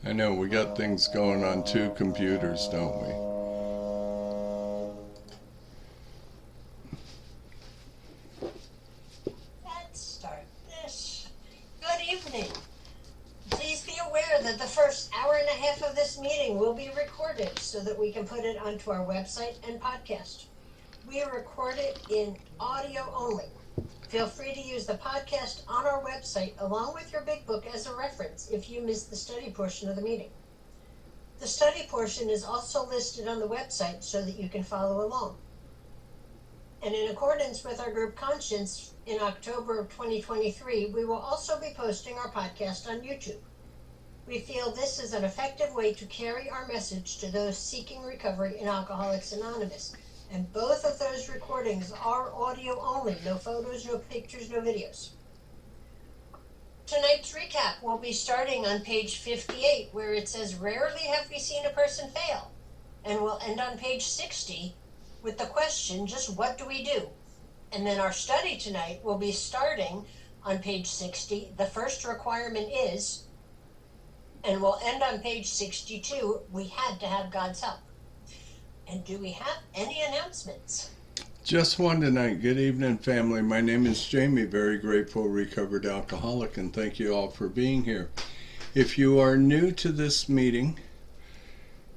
I know, we got things going on two computers, don't we? Let's start this. Good evening. Please be aware that the first hour and a half of this meeting will be recorded so that we can put it onto our website and podcast. We record it in audio only. Feel free to use the podcast on our website along with your big book as a reference if you missed the study portion of the meeting. The study portion is also listed on the website so that you can follow along. And in accordance with our group conscience, in October of 2023, we will also be posting our podcast on YouTube. We feel this is an effective way to carry our message to those seeking recovery in Alcoholics Anonymous. And both of those recordings are audio only, no photos, no pictures, no videos. Tonight's recap will be starting on page 58, where it says, "Rarely have we seen a person fail," and we'll end on page 60 with the question, just what do we do? And then our study tonight will be starting on page 60. The first requirement is, and we'll end on page 62, we had to have God's help. And do we have any announcements? Just one tonight. Good evening, family. My name is Jamie, very grateful recovered alcoholic, and thank you all for being here. If you are new to this meeting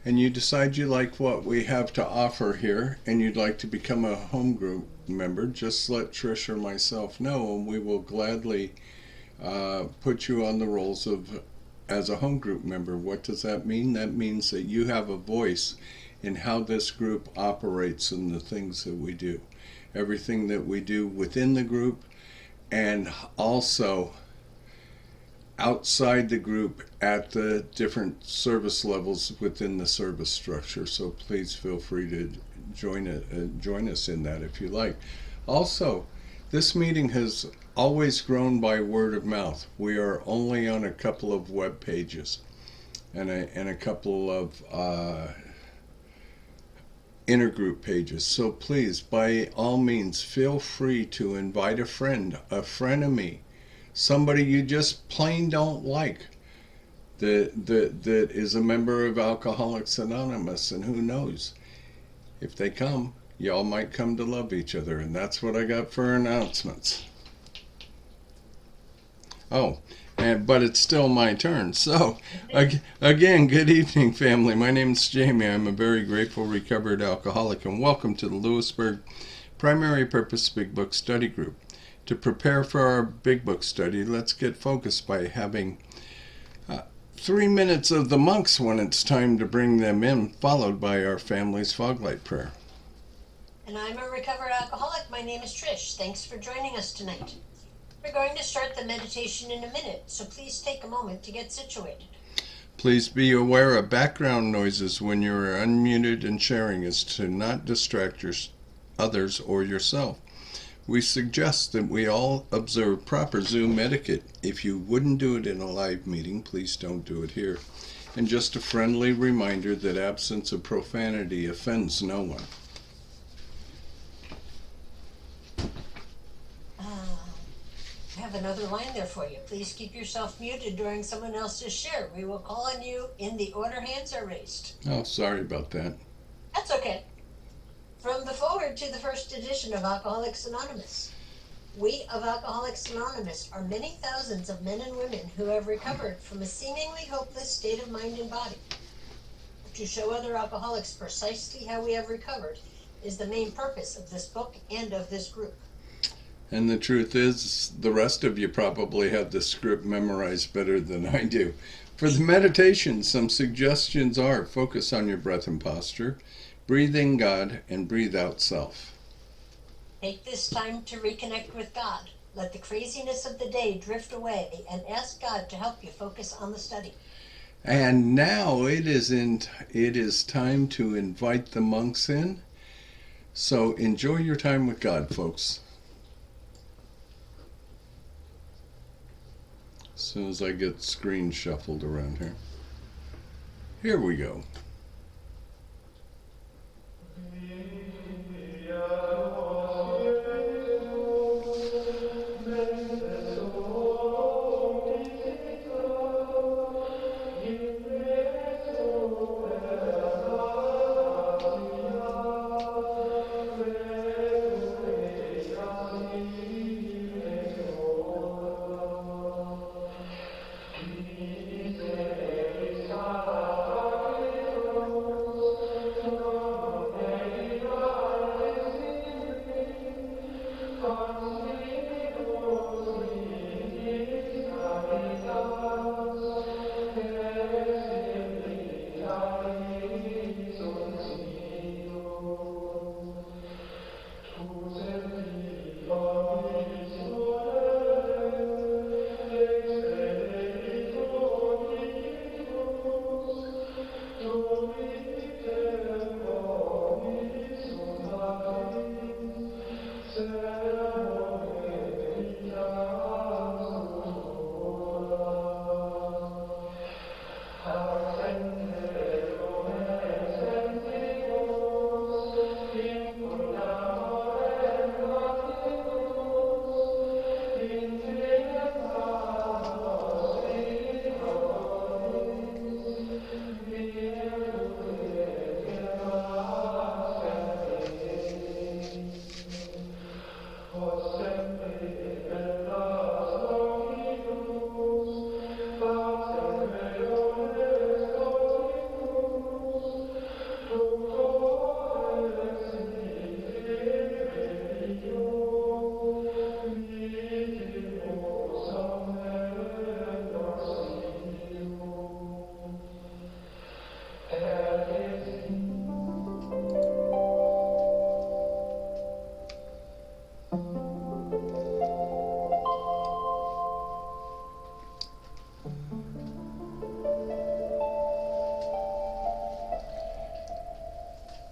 and you decide you like what we have to offer here and you'd like to become a home group member, just let Trish or myself know, and we will gladly put you on the rolls of as a home group member. What does that mean? That means that you have a voice in how this group operates and the things that we do. Everything that we do within the group and also outside the group at the different service levels within the service structure. So please feel free to join us in that if you like. Also, this meeting has always grown by word of mouth. We are only on a couple of web pages and a couple of intergroup pages. So please, by all means, feel free to invite a frenemy, somebody you just plain don't like that is a member of Alcoholics Anonymous, and who knows, if they come, y'all might come to love each other. And that's what I got for announcements. But it's still my turn. So, again, good evening, family. My name is Jamie. I'm a very grateful recovered alcoholic, and welcome to the Lppbbsg Primary Purpose Big Book Study Group. To prepare for our Big Book study, let's get focused by having 3 minutes of the monks when it's time to bring them in, followed by our family's foglight prayer. And I'm a recovered alcoholic. My name is Trish. Thanks for joining us tonight. We're going to start the meditation in a minute, so please take a moment to get situated. Please be aware of background noises when you are unmuted and sharing, is to not distract others or yourself. We suggest that we all observe proper Zoom etiquette. If you wouldn't do it in a live meeting, please don't do it here. And just a friendly reminder that absence of profanity offends no one. I have another line there for you. Please keep yourself muted during someone else's share. We will call on you in the order hands are raised. Oh, sorry about that. That's okay. From the forward to the first edition of Alcoholics Anonymous. We of Alcoholics Anonymous are many thousands of men and women who have recovered from a seemingly hopeless state of mind and body. To show other alcoholics precisely how we have recovered is the main purpose of this book and of this group. And the truth is, the rest of you probably have the script memorized better than I do. For the meditation, some suggestions are: focus on your breath and posture, breathe in God, and breathe out self. Take this time to reconnect with God. Let the craziness of the day drift away and ask God to help you focus on the study. And now it is time to invite the monks in. So enjoy your time with God, folks. As soon as I get screen shuffled around here. Here we go.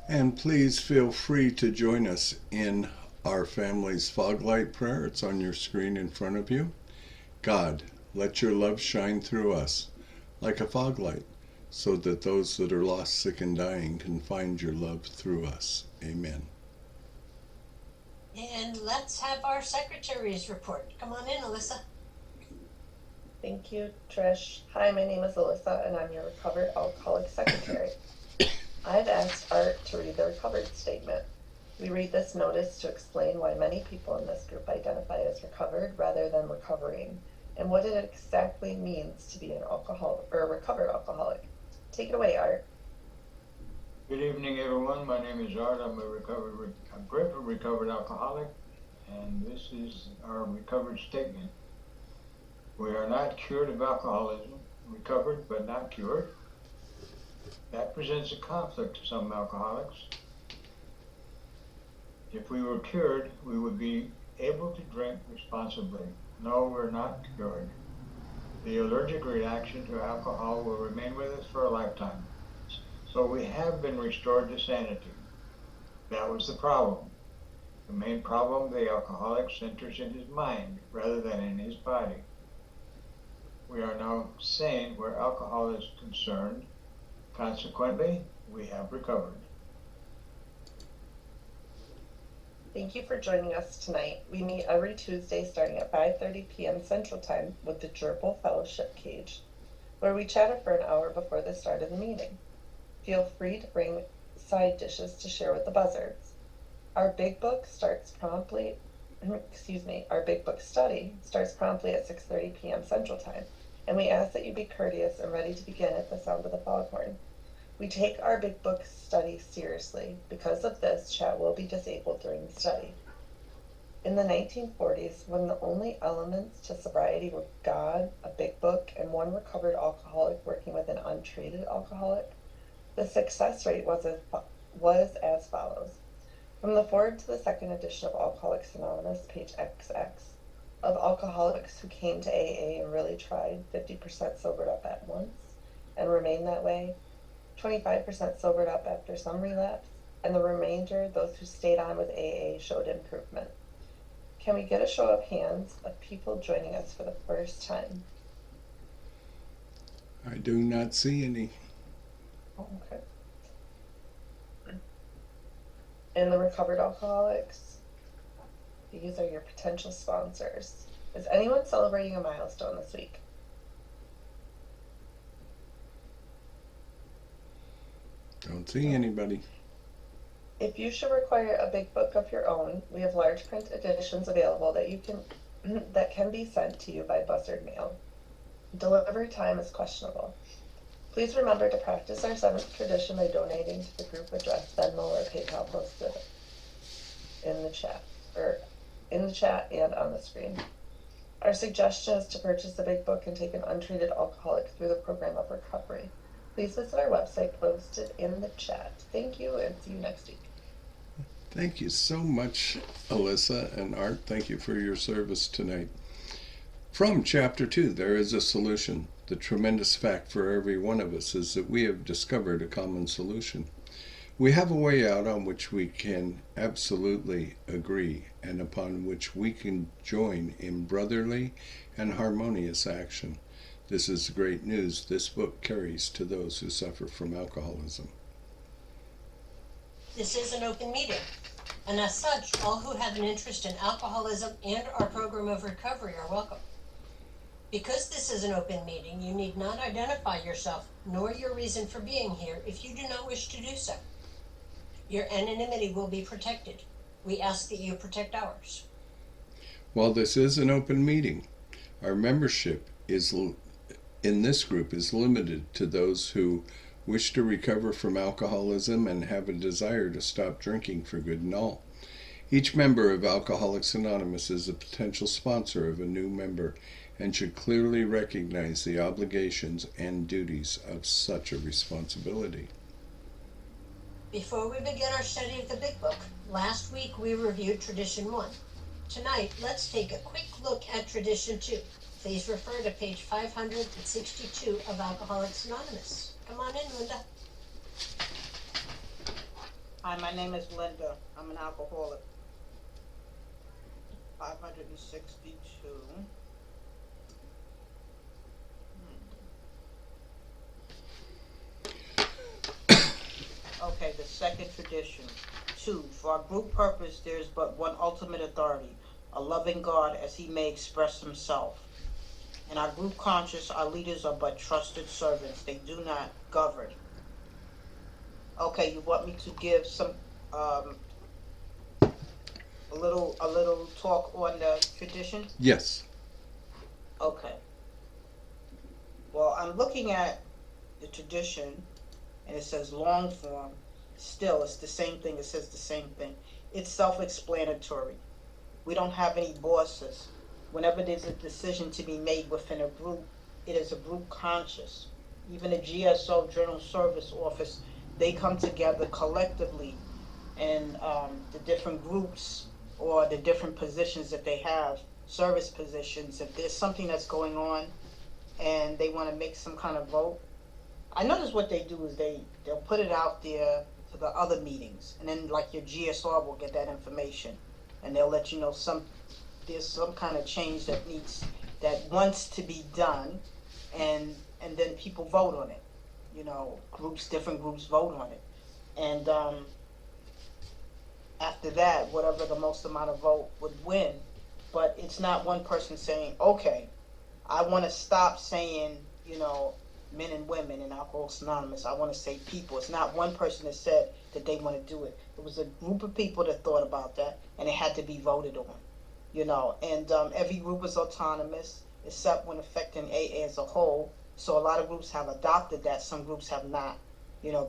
And please feel free to join us in our family's fog light prayer. It's on your screen in front of you. God, let your love shine through us like a fog light, so that those that are lost, sick, and dying can find your love through us. Amen. And let's have our secretary's report. Come on in, Alyssa. Thank you, Trish. Hi, my name is Alyssa, and I'm your recovered alcoholic secretary. I've asked Art to read the recovered statement. We read this notice to explain why many people in this group identify as recovered rather than recovering, and what it exactly means to be an alcoholic or a recovered alcoholic. Take it away, Art. Good evening, everyone. My name is Art. I'm a grateful recovered alcoholic, and this is our recovered statement. We are not cured of alcoholism, recovered but not cured. That presents a conflict to some alcoholics. If we were cured, we would be able to drink responsibly. No, we're not cured. The allergic reaction to alcohol will remain with us for a lifetime. So we have been restored to sanity. That was the problem. The main problem, the alcoholic centers in his mind rather than in his body. We are now sane where alcohol is concerned. Consequently, we have recovered. Thank you for joining us tonight. We meet every Tuesday starting at 5:30 p.m. Central Time with the Gerbil Fellowship Cage, where we chatter for an hour before the start of the meeting. Feel free to bring side dishes to share with the buzzards. Our Big Book study starts promptly at 6:30 p.m. Central Time, and we ask that you be courteous and ready to begin at the sound of the foghorn. We take our Big Book study seriously. Because of this, chat will be disabled during the study. In the 1940s, when the only elements to sobriety were God, a Big Book, and one recovered alcoholic working with an untreated alcoholic, the success rate was as follows. From the forward to the second edition of Alcoholics Anonymous, page XX, of alcoholics who came to AA and really tried, 50% sobered up at once and remained that way, 25% sobered up after some relapse, and the remainder, those who stayed on with AA, showed improvement. Can we get a show of hands of people joining us for the first time? I do not see any. Oh, okay. And the recovered alcoholics, these are your potential sponsors. Is anyone celebrating a milestone this week? Don't see anybody. If you should require a Big Book of your own, we have large print editions available that can be sent to you by buzzard mail. Delivery time is questionable. Please remember to practice our 7th tradition by donating to the group address, Venmo, or PayPal posted in the chat and on the screen. Our suggestion is to purchase the Big Book and take an untreated alcoholic through the program of recovery. Please visit our website posted in the chat. Thank you, and see you next week. Thank you so much, Alyssa and Art. Thank you for your service tonight. From Chapter 2, there is a solution. The tremendous fact for every one of us is that we have discovered a common solution. We have a way out on which we can absolutely agree and upon which we can join in brotherly and harmonious action. This is great news this book carries to those who suffer from alcoholism. This is an open meeting, and as such, all who have an interest in alcoholism and our program of recovery are welcome. Because this is an open meeting, you need not identify yourself nor your reason for being here if you do not wish to do so. Your anonymity will be protected. We ask that you protect ours. While this is an open meeting, our membership in this group is limited to those who wish to recover from alcoholism and have a desire to stop drinking for good and all. Each member of Alcoholics Anonymous is a potential sponsor of a new member and should clearly recognize the obligations and duties of such a responsibility. Before we begin our study of the Big Book, last week we reviewed Tradition 1. Tonight, let's take a quick look at Tradition 2. Please refer to page 562 of Alcoholics Anonymous. Come on in, Linda. Hi, my name is Linda. I'm an alcoholic. 562. Okay, the second tradition. 2. For our group purpose, there is but one ultimate authority, a loving God as he may express himself. In our group conscious, our leaders are but trusted servants. They do not govern. Okay, you want me to give some um, a little talk on the tradition? Yes. Okay. Well, I'm looking at the tradition, and it says long form. Still, it's the same thing. It says the same thing. It's self-explanatory. We don't have any bosses. Whenever there's a decision to be made within a group, it is a group conscious. Even the GSO, Journal Service Office, they come together collectively, and the different groups or the different positions that they have, service positions, if there's something that's going on and they want to make some kind of vote, I notice what they do is they'll put it out there to the other meetings, and then like your GSR will get that information, and they'll let you know there's some kind of change that wants to be done, and then people vote on it. Different groups vote on it, and after that, whatever the most amount of vote would win. But it's not one person saying, okay, I want to stop saying, men and women in Alcoholics Anonymous. I want to say people. It's not one person that said that they want to do it. It was a group of people that thought about that, and it had to be voted on. And every group is autonomous, except when affecting AA as a whole. So a lot of groups have adopted that. Some groups have not,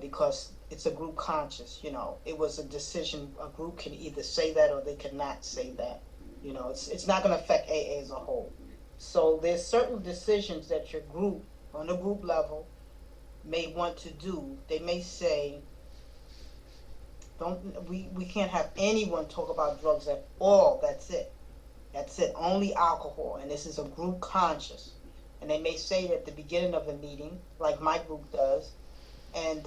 because it's a group conscious. It was a decision. A group can either say that or they cannot say that. It's not going to affect AA as a whole. So there's certain decisions that your group, on the group level, may want to do. They may say, we can't have anyone talk about drugs at all. That's it. That's it. Only alcohol. And this is a group conscious. And they may say it at the beginning of the meeting, like my group does, and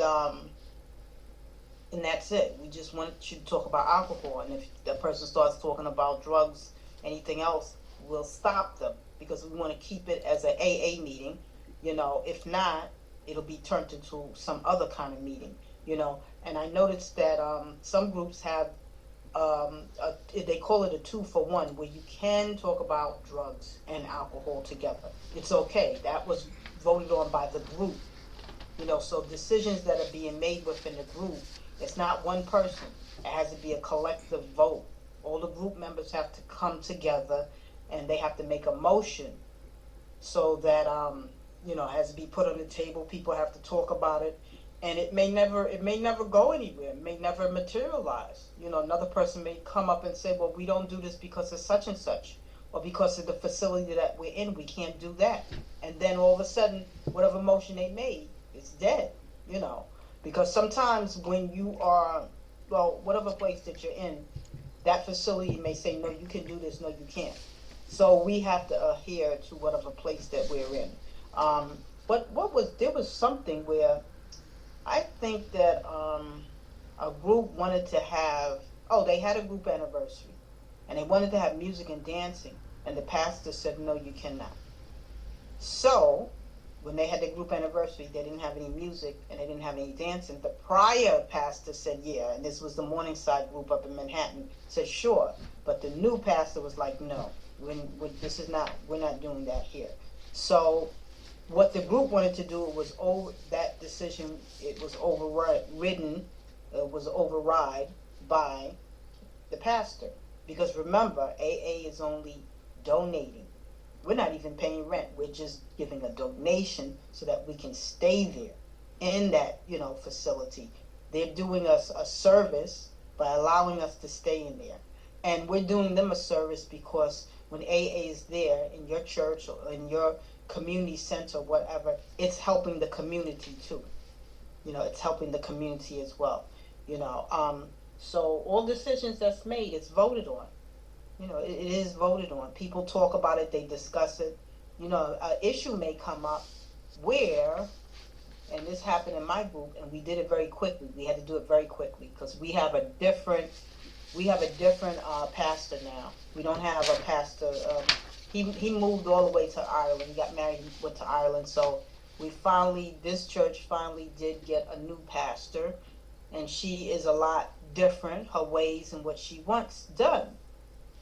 that's it. We just want you to talk about alcohol. And if the person starts talking about drugs, anything else, we'll stop them, because we want to keep it as an AA meeting. If not, it'll be turned into some other kind of meeting. And I noticed that some groups have they call it a 2-for-1, where you can talk about drugs and alcohol together. It's okay. That was voted on by the group. So decisions that are being made within the group, it's not one person. It has to be a collective vote. All the group members have to come together, and they have to make a motion, so that it has to be put on the table. People have to talk about it, and it may never go anywhere. It may never materialize. Another person may come up and say, well, we don't do this because of such and such, or because of the facility that we're in, we can't do that. And then all of a sudden, whatever motion they made, it's dead. Because sometimes when you are, whatever place that you're in, that facility may say, no, you can do this, no, you can't. So we have to adhere to whatever place that we're in. But there was something where I think that a group wanted to have, they had a group anniversary, and they wanted to have music and dancing, and the pastor said, no, you cannot. So when they had the group anniversary, they didn't have any music and they didn't have any dancing. The prior pastor said, yeah, and this was the Morningside group up in Manhattan, said, sure. But the new pastor was like, no, we're not doing that here. So what the group wanted to do was that decision. It was override by the pastor, because remember, AA is only donating. We're not even paying rent. We're just giving a donation so that we can stay there in that facility. They're doing us a service by allowing us to stay in there, and we're doing them a service because when AA is there in your church or in your community center, whatever, it's helping the community too. It's helping the community as well. So all decisions that's made, it's voted on. It is voted on. People talk about it, they discuss it. An issue may come up where, and when this happened in my group, and we did it very quickly. We had to do it very quickly because we have a different pastor now. We don't have a pastor. He moved all the way to Ireland. He got married and went to Ireland. So this church finally did get a new pastor, and she is a lot different, her ways and what she wants done.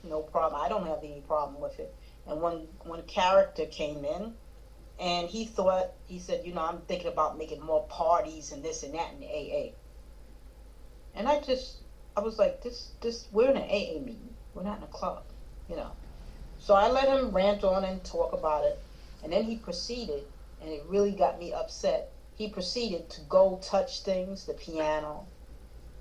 No problem. I don't have any problem with it. And one character came in, and he said, I'm thinking about making more parties and this and that in the AA. And I was like, we're in an AA meeting. We're not in a club, So I let him rant on and talk about it. And then he proceeded, and it really got me upset. He proceeded to go touch things, the piano.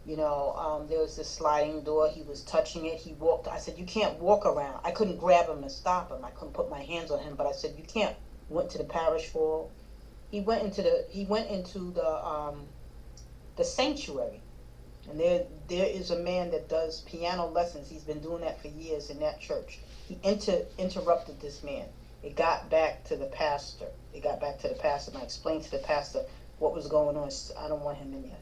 There was this sliding door. He was touching it. He walked. I said, you can't walk around. I couldn't grab him and stop him. I couldn't put my hands on him, but I said, you can't. Went to the parish hall. He went into the sanctuary. And there is a man that does piano lessons. He's been doing that for years in that church. He interrupted this man. It got back to the pastor. And I explained to the pastor what was going on. I don't want him in there.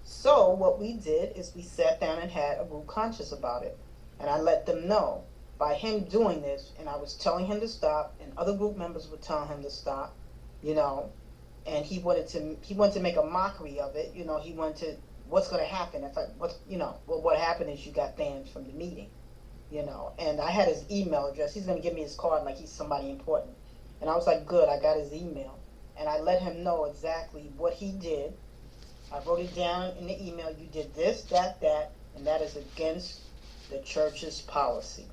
So what we did is we sat down and had a group conscience about it. And I let them know by him doing this, and I was telling him to stop, and other group members were telling him to stop, and he wanted to make a mockery of it. He wanted to, what's going to happen what happened is you got banned from the meeting, and I had his email address. He's going to give me his card like he's somebody important. And I was like, good, I got his email. And I let him know exactly what he did. I wrote it down in the email. You did this, that, and that is against the church's policy.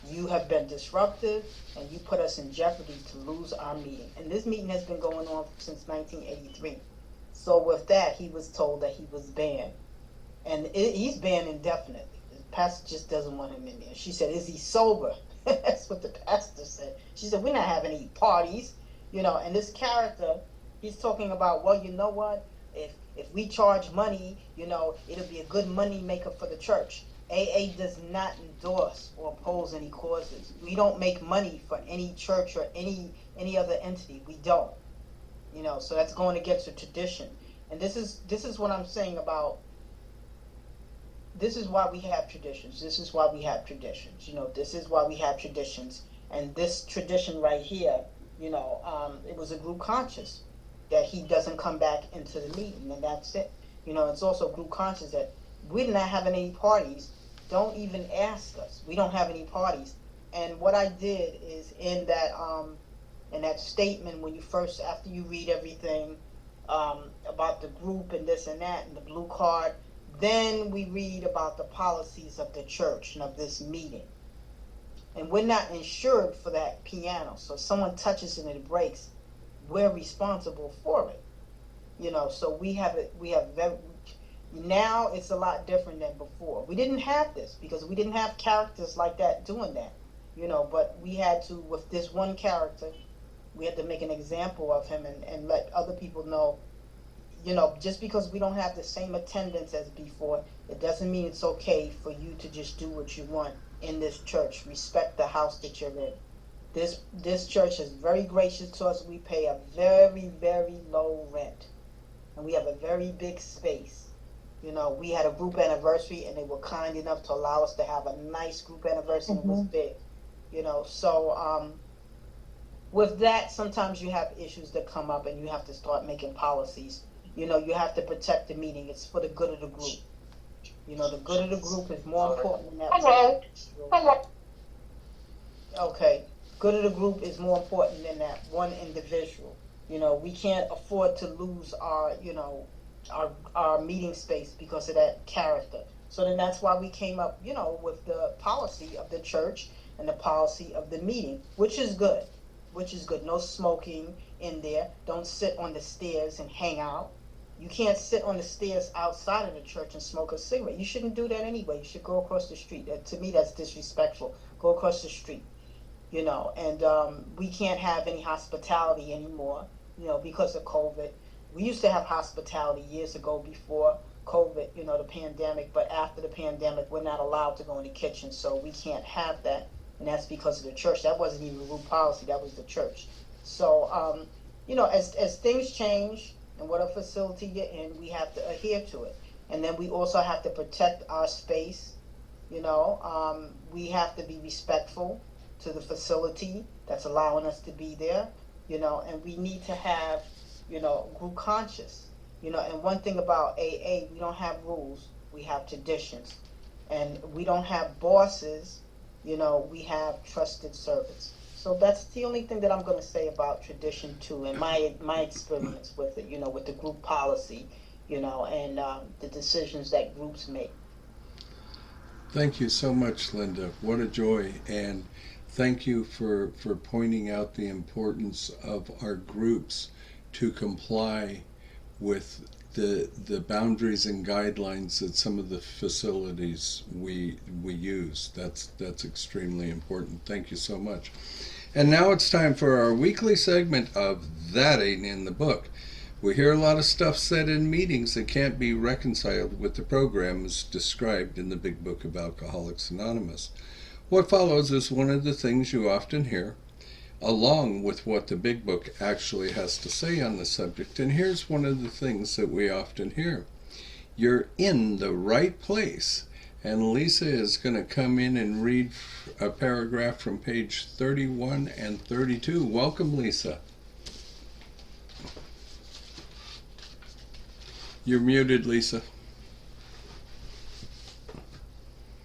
You have been disruptive, and you put us in jeopardy to lose our meeting. And this meeting has been going on since 1983. So with that, he was told that he was banned. And he's banned indefinitely. The pastor just doesn't want him in there. She said, is he sober? That's what the pastor said. She said, we're not having any parties. And this character, he's talking about, well, you know what? If we charge money, it'll be a good money maker for the church. AA does not endorse or oppose any causes. We don't make money for any church or any other entity. We don't. So that's going against the tradition. And this is what I'm saying about, this is why we have traditions. This is why we have traditions. This is why we have traditions. And this tradition right here, it was a group conscious that he doesn't come back into the meeting, and that's it. It's also group conscious that we're not having any parties. Don't even ask us. We don't have any parties. And what I did is in that statement, when after you read everything about the group and this and that and the blue card, then we read about the policies of the church and of this meeting. And we're not insured for that piano. So if someone touches it and it breaks, we're responsible for it. So now it's a lot different than before. We didn't have this because we didn't have characters like that doing that, but we had to, with this one character, we had to make an example of him and let other people know, just because we don't have the same attendance as before, it doesn't mean it's okay for you to just do what you want in this church. Respect the house that you're in. This church is very gracious to us. We pay a very, very low rent. And we have a very big space. We had a group anniversary, and they were kind enough to allow us to have a nice group anniversary. Mm-hmm. It was big. So with that, sometimes you have issues that come up, and you have to start making policies. You have to protect the meeting. It's for the good of the group. The good of the group is more important than that. Hello. Okay. Good of the group is more important than that one individual. We can't afford to lose our meeting space because of that character. So then that's why we came up, with the policy of the church and the policy of the meeting, which is good. No smoking in there. Don't sit on the stairs and hang out. You can't sit on the stairs outside of the church and smoke a cigarette. You shouldn't do that anyway. You should go across the street. To me, that's disrespectful. Go across the street. And we can't have any hospitality anymore, because of COVID. We used to have hospitality years ago before COVID, the pandemic, but after the pandemic, we're not allowed to go in the kitchen, so we can't have that, and that's because of the church. That wasn't even a group policy, that was the church. So, as things change and what a facility you're in, we have to adhere to it. And then we also have to protect our space. We have to be respectful to the facility that's allowing us to be there, and we need to have, group conscious, and one thing about AA, we don't have rules, we have traditions. And we don't have bosses, we have trusted servants. So that's the only thing that I'm going to say about tradition too, and my experience with it, with the group policy, and the decisions that groups make. Thank you so much, Linda. What a joy. And thank you for pointing out the importance of our groups to comply with the boundaries and guidelines that some of the facilities we use. That's extremely important. Thank you so much. And now it's time for our weekly segment of That Ain't in the Book. We hear a lot of stuff said in meetings that can't be reconciled with the programs described in the Big Book of Alcoholics Anonymous. What follows is one of the things you often hear, along with what the Big Book actually has to say on the subject. And here's one of the things that we often hear. You're in the right place. And Lisa is going to come in and read a paragraph from page 31 and 32. Welcome, Lisa. You're muted, Lisa.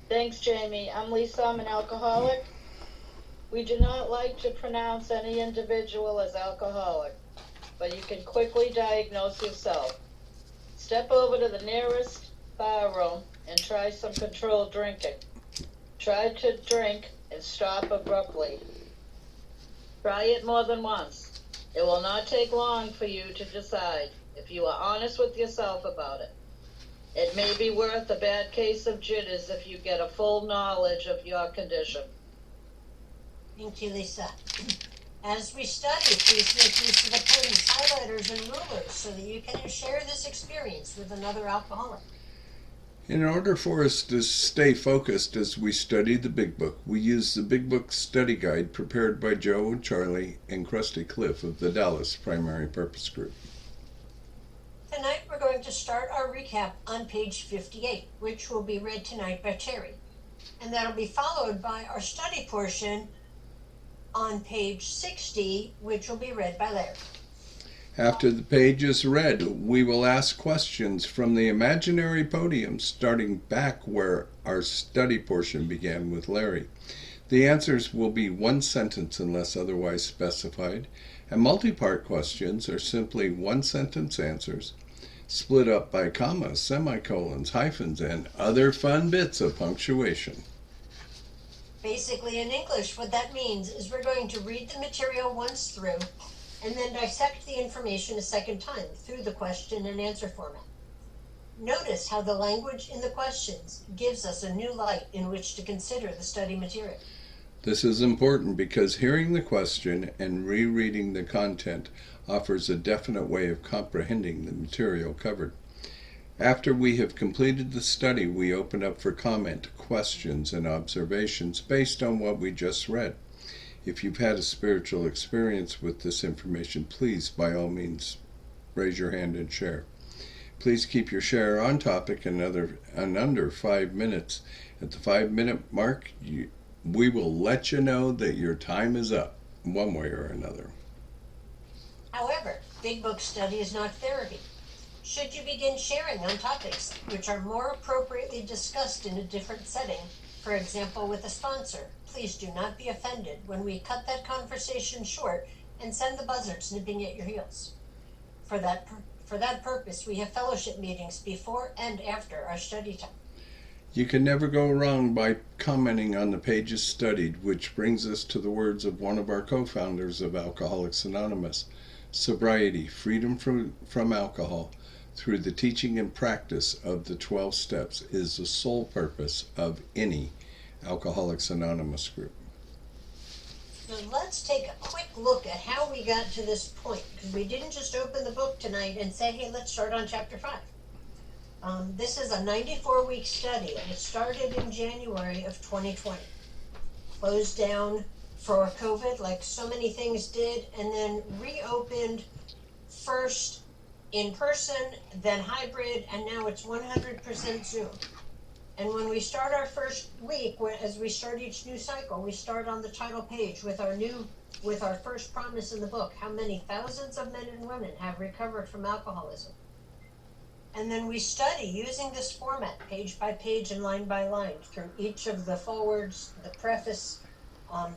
Thanks, Jamie. I'm Lisa. I'm an alcoholic. We do not like to pronounce any individual as alcoholic, but you can quickly diagnose yourself. Step over to the nearest bar room and try some controlled drinking. Try to drink and stop abruptly. Try it more than once. It will not take long for you to decide if you are honest with yourself about it. It may be worth a bad case of jitters if you get a full knowledge of your condition. Thank you, Lisa. As we study, please make use of the pens, highlighters, and rulers so that you can share this experience with another alcoholic. In order for us to stay focused as we study the Big Book, we use the Big Book study guide prepared by Joe and Charlie and Krusty Cliff of the Dallas Primary Purpose Group. Tonight we're going to start our recap on page 58, which will be read tonight by Terry. And that'll be followed by our study portion on page 60, which will be read by Larry. After the page is read, we will ask questions from the imaginary podium, starting back where our study portion began with Larry. The answers will be one sentence unless otherwise specified, and multi-part questions are simply one-sentence answers, split up by commas, semicolons, hyphens, and other fun bits of punctuation. Basically, in English, what that means is we're going to read the material once through and then dissect the information a second time through the question and answer format. Notice how the language in the questions gives us a new light in which to consider the study material. This is important because hearing the question and rereading the content offers a definite way of comprehending the material covered. After we have completed the study, we open up for comment, questions, and observations based on what we just read. If you've had a spiritual experience with this information, please, by all means, raise your hand and share. Please keep your share on topic and under 5 minutes. At the 5-minute mark, we will let you know that your time is up, one way or another. However, Big Book study is not therapy. Should you begin sharing on topics which are more appropriately discussed in a different setting, for example with a sponsor, please do not be offended when we cut that conversation short and send the buzzards nipping at your heels. For that purpose, we have fellowship meetings before and after our study time. You can never go wrong by commenting on the pages studied, which brings us to the words of one of our co-founders of Alcoholics Anonymous. Sobriety, freedom from alcohol, through the teaching and practice of the 12 steps is the sole purpose of any Alcoholics Anonymous group. So let's take a quick look at how we got to this point, because we didn't just open the book tonight and say, hey, let's start on chapter 5. This is a 94-week study, and it started in January of 2020. Closed down for COVID, like so many things did, and then reopened first in person, then hybrid, and now it's 100% Zoom. And when we start our first week, as we start each new cycle, we start on the title page with our first promise in the book: how many thousands of men and women have recovered from alcoholism. And then we study using this format, page by page and line by line, through each of the forwards, the preface,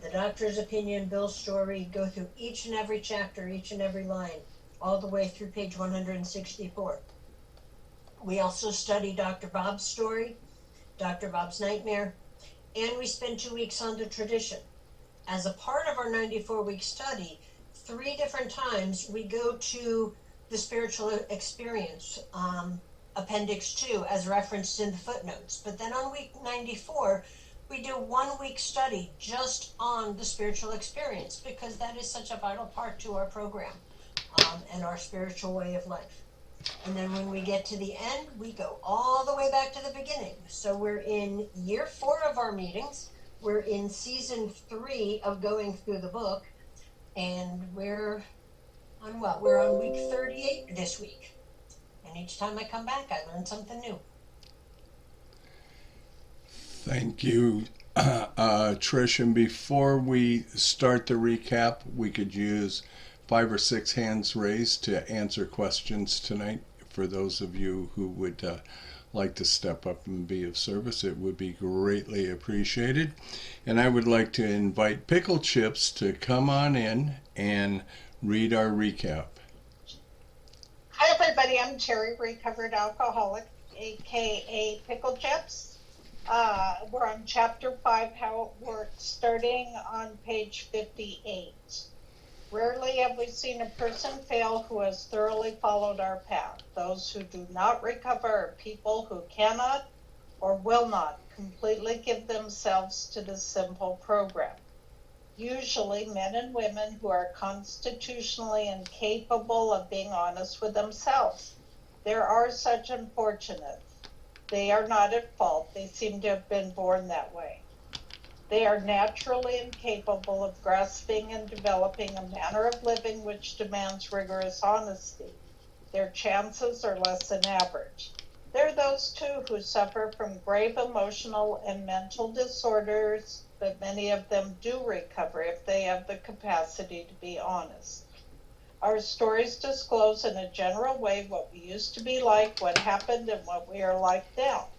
the doctor's opinion, Bill's story, go through each and every chapter, each and every line, all the way through page 164. We also study Dr. Bob's story, Dr. Bob's nightmare, and we spend 2 weeks on the tradition. As a part of our 94-week study, 3 different times we go to the spiritual experience, appendix 2, as referenced in the footnotes. But then on week 94, we do 1 week study just on the spiritual experience, because that is such a vital part to our program, and our spiritual way of life. And then when we get to the end, we go all the way back to the beginning. So we're in year 4 of our meetings. We're in season 3 of going through the book, and we're on week 38 this week. And each time I come back, I learn something new. Thank you, Trish. And before we start the recap, we could use 5 or 6 hands raised to answer questions tonight. For those of you who would like to step up and be of service, it would be greatly appreciated. And I would like to invite Pickle Chips to come on in and read our recap. Hi everybody, I'm Terry, recovered alcoholic, aka Pickle Chips. We're on chapter 5, how it works, starting on page 58. Rarely have we seen a person fail who has thoroughly followed our path. Those who do not recover are people who cannot or will not completely give themselves to this simple program. Usually men and women who are constitutionally incapable of being honest with themselves. There are such unfortunates. They are not at fault. They seem to have been born that way. They are naturally incapable of grasping and developing a manner of living which demands rigorous honesty. Their chances are less than average. There are those too who suffer from grave emotional and mental disorders, but many of them do recover if they have the capacity to be honest. Our stories disclose in a general way what we used to be like, what happened, and what we are like now.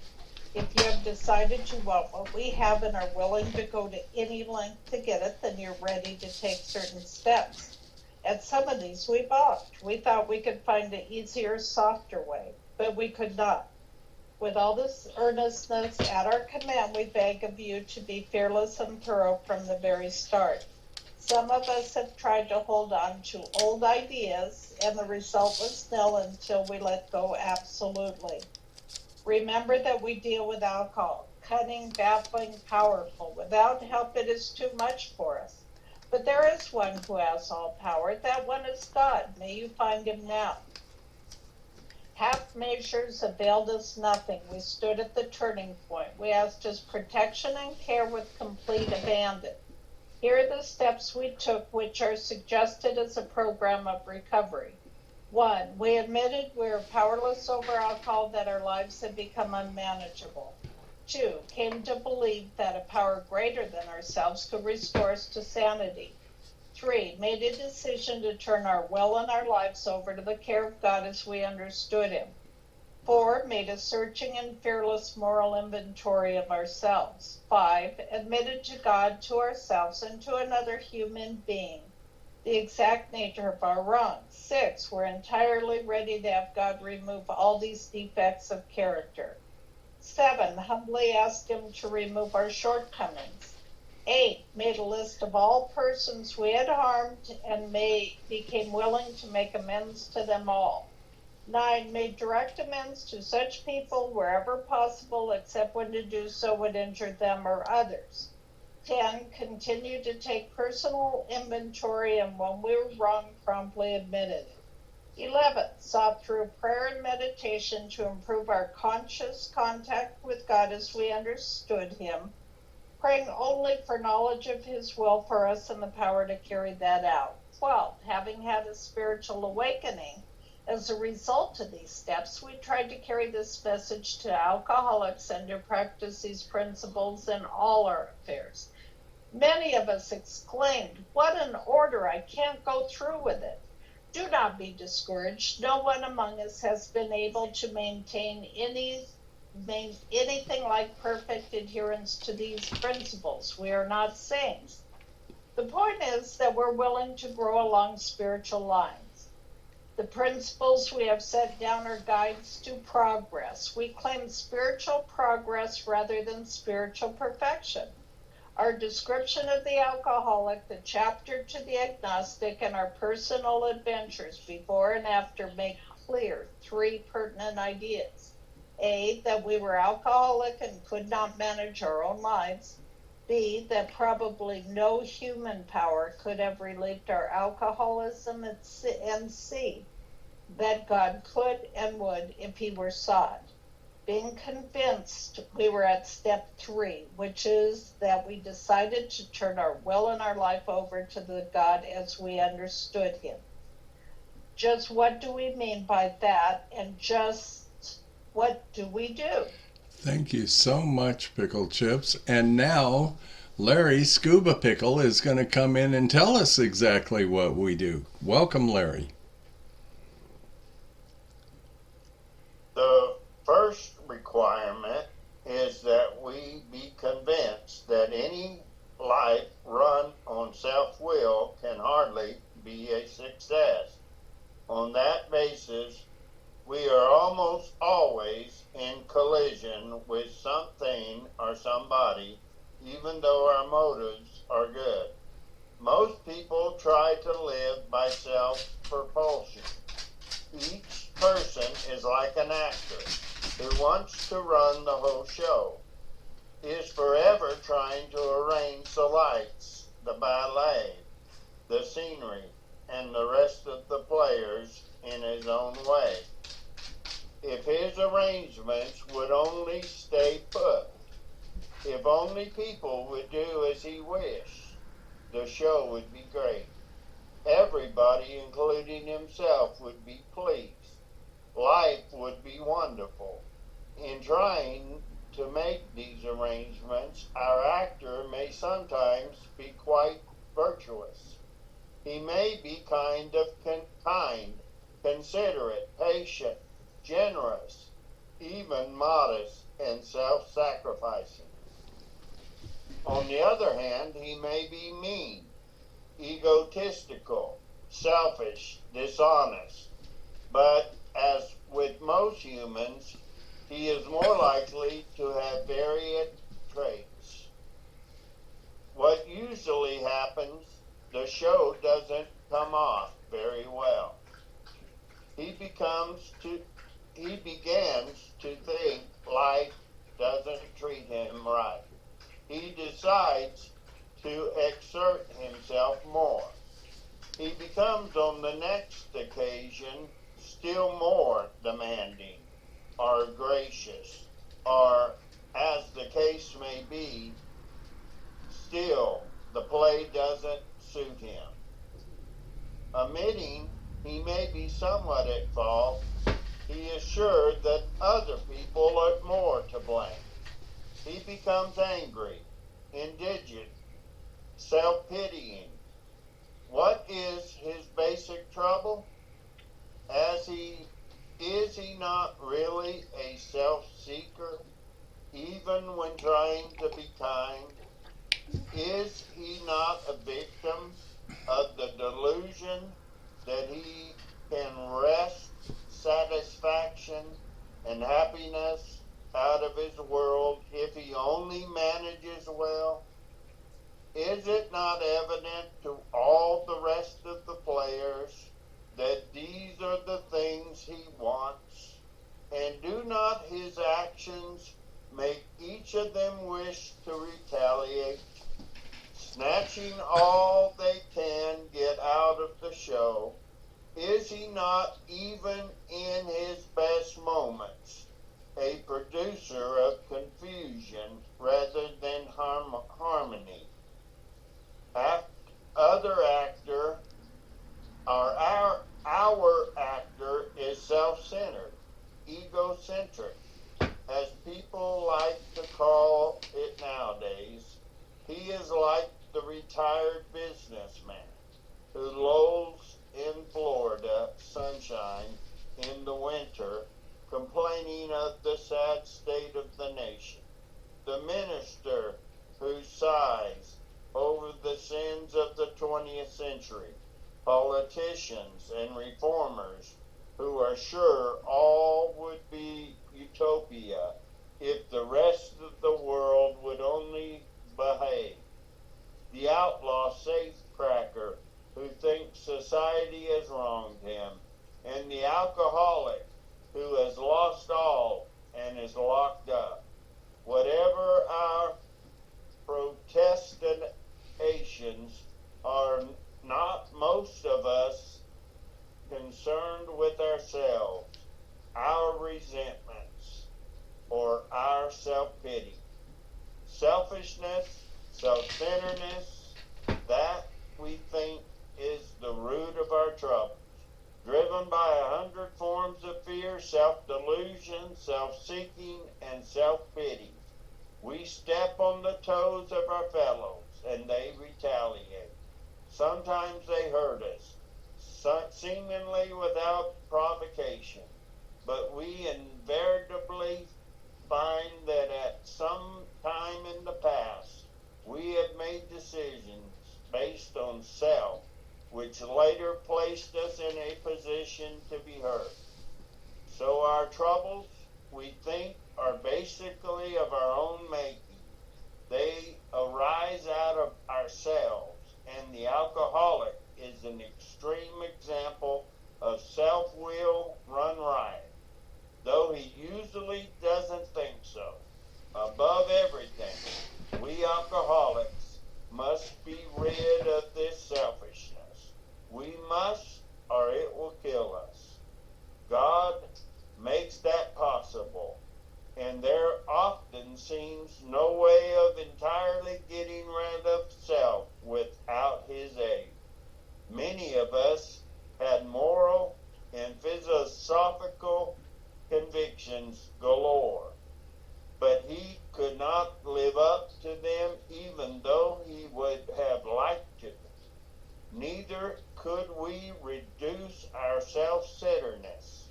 If you have decided you want what we have and are willing to go to any length to get it, then you're ready to take certain steps. At some of these we balked. We thought we could find an easier, softer way, but we could not. With all this earnestness at our command, we beg of you to be fearless and thorough from the very start. Some of us have tried to hold on to old ideas, and the result was nil until we let go absolutely. Remember that we deal with alcohol, cunning, baffling, powerful. Without help, it is too much for us. But there is one who has all power. That one is God. May you find him now. Half measures availed us nothing. We stood at the turning point. We asked his protection and care with complete abandon. Here are the steps we took, which are suggested as a program of recovery. 1, we admitted we were powerless over alcohol, that our lives had become unmanageable. 2, came to believe that a power greater than ourselves could restore us to sanity. 3, made a decision to turn our will and our lives over to the care of God as we understood him. 4, made a searching and fearless moral inventory of ourselves. 5, admitted to God, to ourselves, and to another human being the exact nature of our wrongs. 6, we're entirely ready to have God remove all these defects of character. 7, humbly asked him to remove our shortcomings. 8, made a list of all persons we had harmed and became willing to make amends to them all. 9, made direct amends to such people wherever possible, except when to do so would injure them or others. 10, continued to take personal inventory, and when we were wrong, promptly admitted it. 11, sought through prayer and meditation to improve our conscious contact with God as we understood him, praying only for knowledge of his will for us and the power to carry that out. 12. Having had a spiritual awakening as a result of these steps, we tried to carry this message to alcoholics and to practice these principles in all our affairs. Many of us exclaimed, "What an order! I can't go through with it." Do not be discouraged. No one among us has been able to maintain anything like perfect adherence to these principles. We are not saints. The point is that we're willing to grow along spiritual lines. The principles we have set down are guides to progress. We claim spiritual progress rather than spiritual perfection. Our description of the alcoholic, the chapter to the agnostic, and our personal adventures before and after make clear three pertinent ideas. A, that we were alcoholic and could not manage our own lives. B, that probably no human power could have relieved our alcoholism. And C, that God could and would if he were sought. Being convinced, we were at step 3, which is that we decided to turn our will and our life over to the God as we understood him. Just what do we mean by that, and just what do we do? Thank you so much, Pickle Chips. And now Larry Scuba Pickle is going to come in and tell us exactly what we do. Welcome, Larry. The first requirement is that we be convinced that any life run on self-will can hardly be a success. On that basis, we are almost always in collision with something or somebody, even though our motives are good. Most people try to live by self-propulsion. Each person is like an actor who wants to run the whole show. He is forever trying to arrange the lights, the ballet, the scenery, and the rest of the players in his own way. If his arrangements would only stay put, if only people would do as he wished, the show would be great. Everybody, including himself, would be pleased. Life would be wonderful. In trying to make these arrangements, our actor may sometimes be quite virtuous. He may be kind, considerate, patient, generous, even modest and self-sacrificing. On the other hand, he may be mean, egotistical, selfish, dishonest. But as with most humans, he is more likely to have varied traits. What usually happens, the show doesn't come off very well. He begins to think life doesn't treat him right. He decides to exert himself more. He becomes on the next occasion still more demanding or gracious, or as the case may be, still the play doesn't suit him. Admitting he may be somewhat at fault, he is sure that other people are more to blame. He becomes angry, indigent, self-pitying. What is his basic trouble? Is he not really a self-seeker, even when trying to be kind? Is he not a victim of the delusion that he can wrest satisfaction and happiness out of his world if he only manages well? Is it not evident to all the rest of the players that these are the things he wants? And do not his actions make each of them wish to retaliate, snatching all they can get out of the show? Is he not, even in his best moments, a producer of confusion rather than harmony? Other actor Our actor is self-centered, egocentric, as people like to call it nowadays. He is like the retired businessman who lolls in Florida sunshine in the winter, complaining of the sad state of the nation. The minister who sighs over the sins of the 20th century. Politicians and reformers who are sure all would be utopia if the rest of the world would only behave. The outlaw safecracker who thinks society has wronged him, and the alcoholic who has lost all and is locked up. Whatever our protestations are, not most of us concerned with ourselves, our resentments, or our self-pity. Selfishness, self-centeredness, that we think is the root of our troubles. Driven by 100 forms of fear, self-delusion, self-seeking, and self-pity. We step on the toes of our fellows, and they retaliate. Sometimes they hurt us, seemingly without provocation, but we invariably find that at some time in the past, we have made decisions based on self, which later placed us in a position to be hurt. So our troubles, we think, are basically of our own making. They arise out of ourselves, and the alcoholic is an extreme example of self-will run riot, though he usually doesn't think so. Above everything, we alcoholics must be rid of this selfishness. We must, or it will kill us. God makes that possible, and there often seems no way of entirely getting rid of self without his aid. Many of us had moral and philosophical convictions galore, but he could not live up to them even though he would have liked to. Neither could we reduce our self-centeredness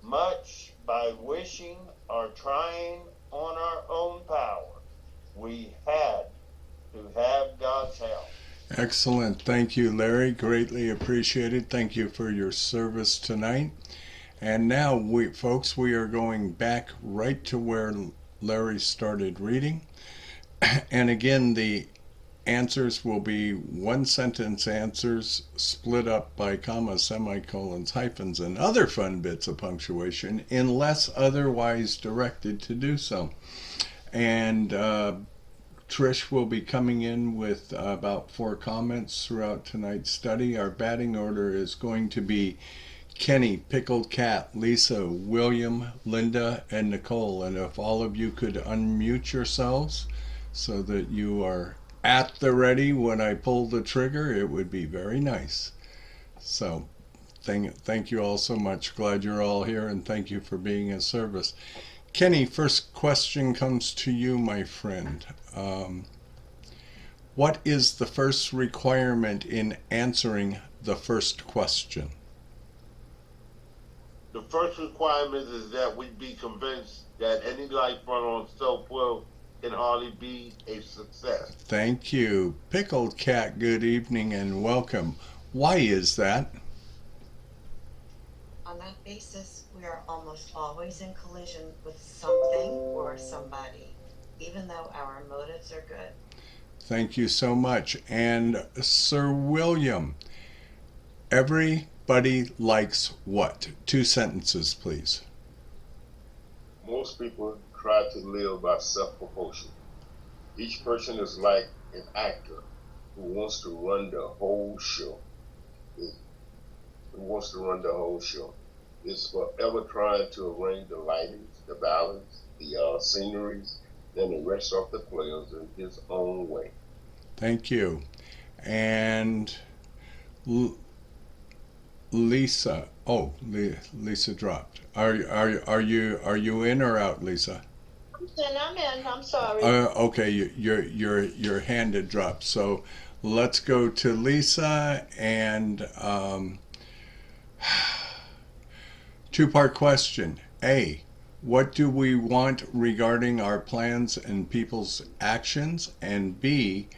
much by wishing or trying on our own power. We had to have God's help. Excellent. Thank you, Larry. Greatly appreciated. Thank you for your service tonight. And now, we are going back right to where Larry started reading. And again, the answers will be one-sentence answers split up by commas, semicolons, hyphens, and other fun bits of punctuation unless otherwise directed to do so. And Trish will be coming in with about 4 comments throughout tonight's study. Our batting order is going to be Kenny, Pickled Cat, Lisa, William, Linda, and Nicole. And if all of you could unmute yourselves so that you are at the ready when I pull the trigger, it would be very nice. So thank you all so much. Glad you're all here, and thank you for being of service. Kenny, first question comes to you, my friend. What is the first requirement in answering the first question? The first requirement is that we be convinced that any life run on self-will can hardly be a success. Thank you. Pickled Cat, good evening and welcome. Why is that? On that basis, we are almost always in collision with something or somebody, even though our motives are good. Thank you so much. And Sir William, everybody likes what? 2 sentences, please. Most people try to live by self-promotion. Each person is like an actor who wants to run the whole show. Is forever trying to arrange the lightings, the balance, the sceneries, then the rest of the players in his own way. Thank you. And Lisa. Oh, Lisa dropped. Are you in or out, Lisa? I'm in, I'm sorry. Okay, your hand had dropped. So let's go to Lisa and two-part question. A, what do we want regarding our plans and people's actions? And B,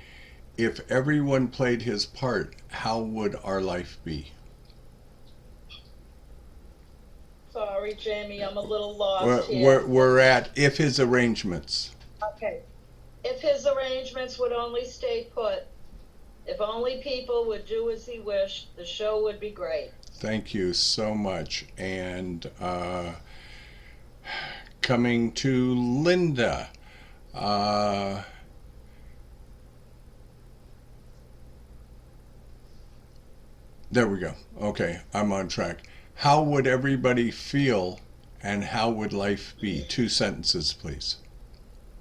if everyone played his part, how would our life be? Sorry, Jamie, I'm a little lost here. We're at if his arrangements. Okay. If his arrangements would only stay put, if only people would do as he wished, the show would be great. Thank you so much. And coming to Linda. There we go. Okay, I'm on track. How would everybody feel and how would life be? 2 sentences, please.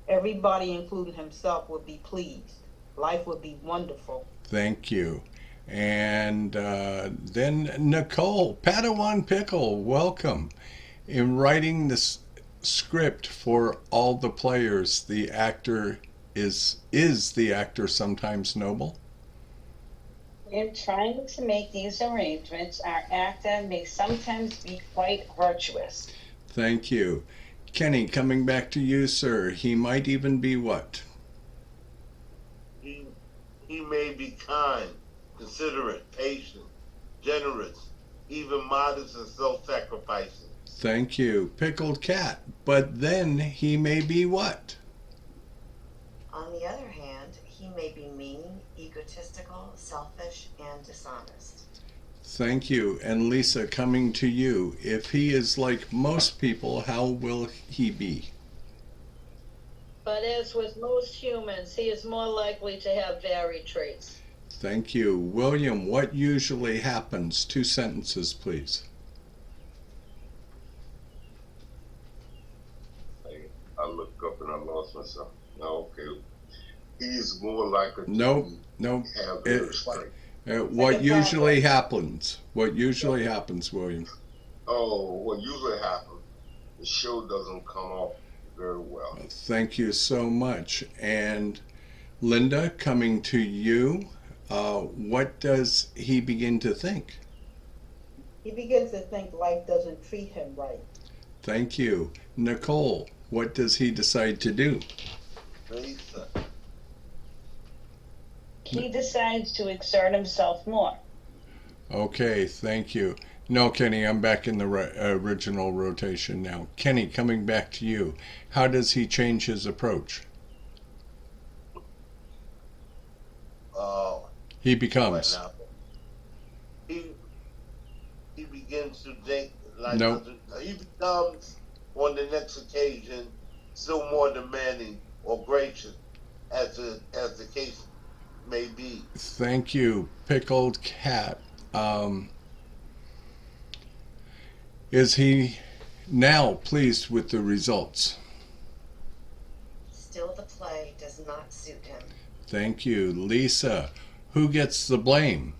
Everybody, including himself, would be pleased. Life would be wonderful. Thank you. And then Nicole, Padawan Pickle, welcome. In writing this script for all the players, the actor is the actor sometimes noble? In trying to make these arrangements, our actor may sometimes be quite virtuous. Thank you. Kenny, coming back to you, sir. He might even be what? He may be kind, considerate, patient, generous, even modest and self-sacrificing. Thank you. Pickled cat. But then he may be what? On the other hand, he may be mean, egotistical, selfish, and dishonest. Thank you. And Lisa, coming to you. If he is like most people, how will he be? But as with most humans, he is more likely to have varied traits. Thank you. William, what usually happens? 2 sentences, please. I looked up and I lost myself. Okay. He's more likely to Nope. have very slight. What usually happens? What usually happens, William? Oh, what usually happens, the show doesn't come off very well. Thank you so much. And Linda, coming to you, what does he begin to think? He begins to think life doesn't treat him right. Thank you. Nicole, what does he decide to do? Lisa. He decides to exert himself more. Okay, thank you. No, Kenny, I'm back in the original rotation now. Kenny, coming back to you. How does he change his approach? He becomes. He begins to think like Nope. He becomes on the next occasion still more demanding or gracious as the case may be. Thank you, Pickled Cat. Is he now pleased with the results? Still, the play does not suit him. Thank you. Lisa, who gets the blame?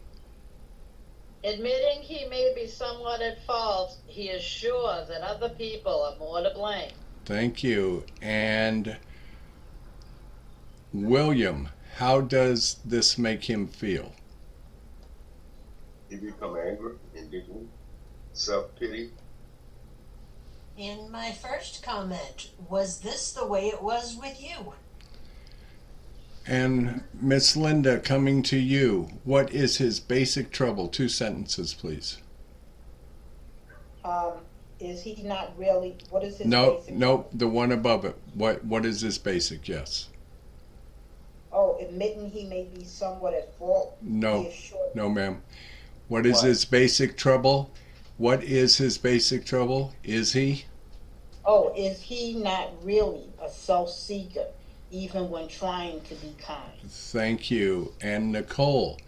Admitting he may be somewhat at fault, he is sure that other people are more to blame. Thank you. And William, how does this make him feel? He become angry, indignant, self-pity. In my first comment, was this the way it was with you? And Miss Linda, coming to you, what is his basic trouble? 2 sentences, please. Is he not really, what is his No, basic? no, the one above it. What is his basic? Yes. Oh, admitting he may be somewhat at fault. No, He is sure. no, ma'am. What is his basic trouble? What is his basic trouble? Is he? Oh, is he not really a self-seeker, even when trying to be kind? Thank you. And Nicole,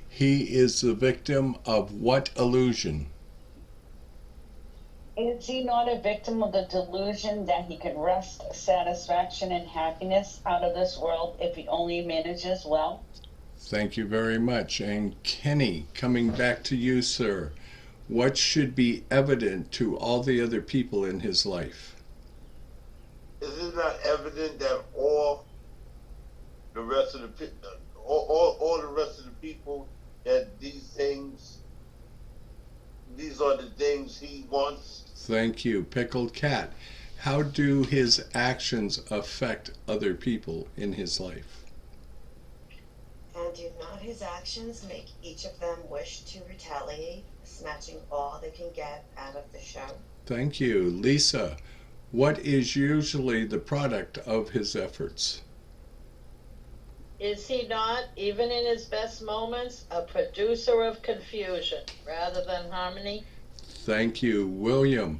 he is the victim of what illusion? Is he not a victim of the delusion that he can wrest satisfaction and happiness out of this world if he only manages well? Thank you very much. And Kenny, coming back to you, sir. What should be evident to all the other people in his life? Is it not evident that all the rest of the all the rest of the people, that these are the things he wants? Thank you. Pickled Cat, how do his actions affect other people in his life? And do not his actions make each of them wish to retaliate, snatching all they can get out of the show? Thank you. Lisa, what is usually the product of his efforts? Is he not, even in his best moments, a producer of confusion rather than harmony? Thank you. William,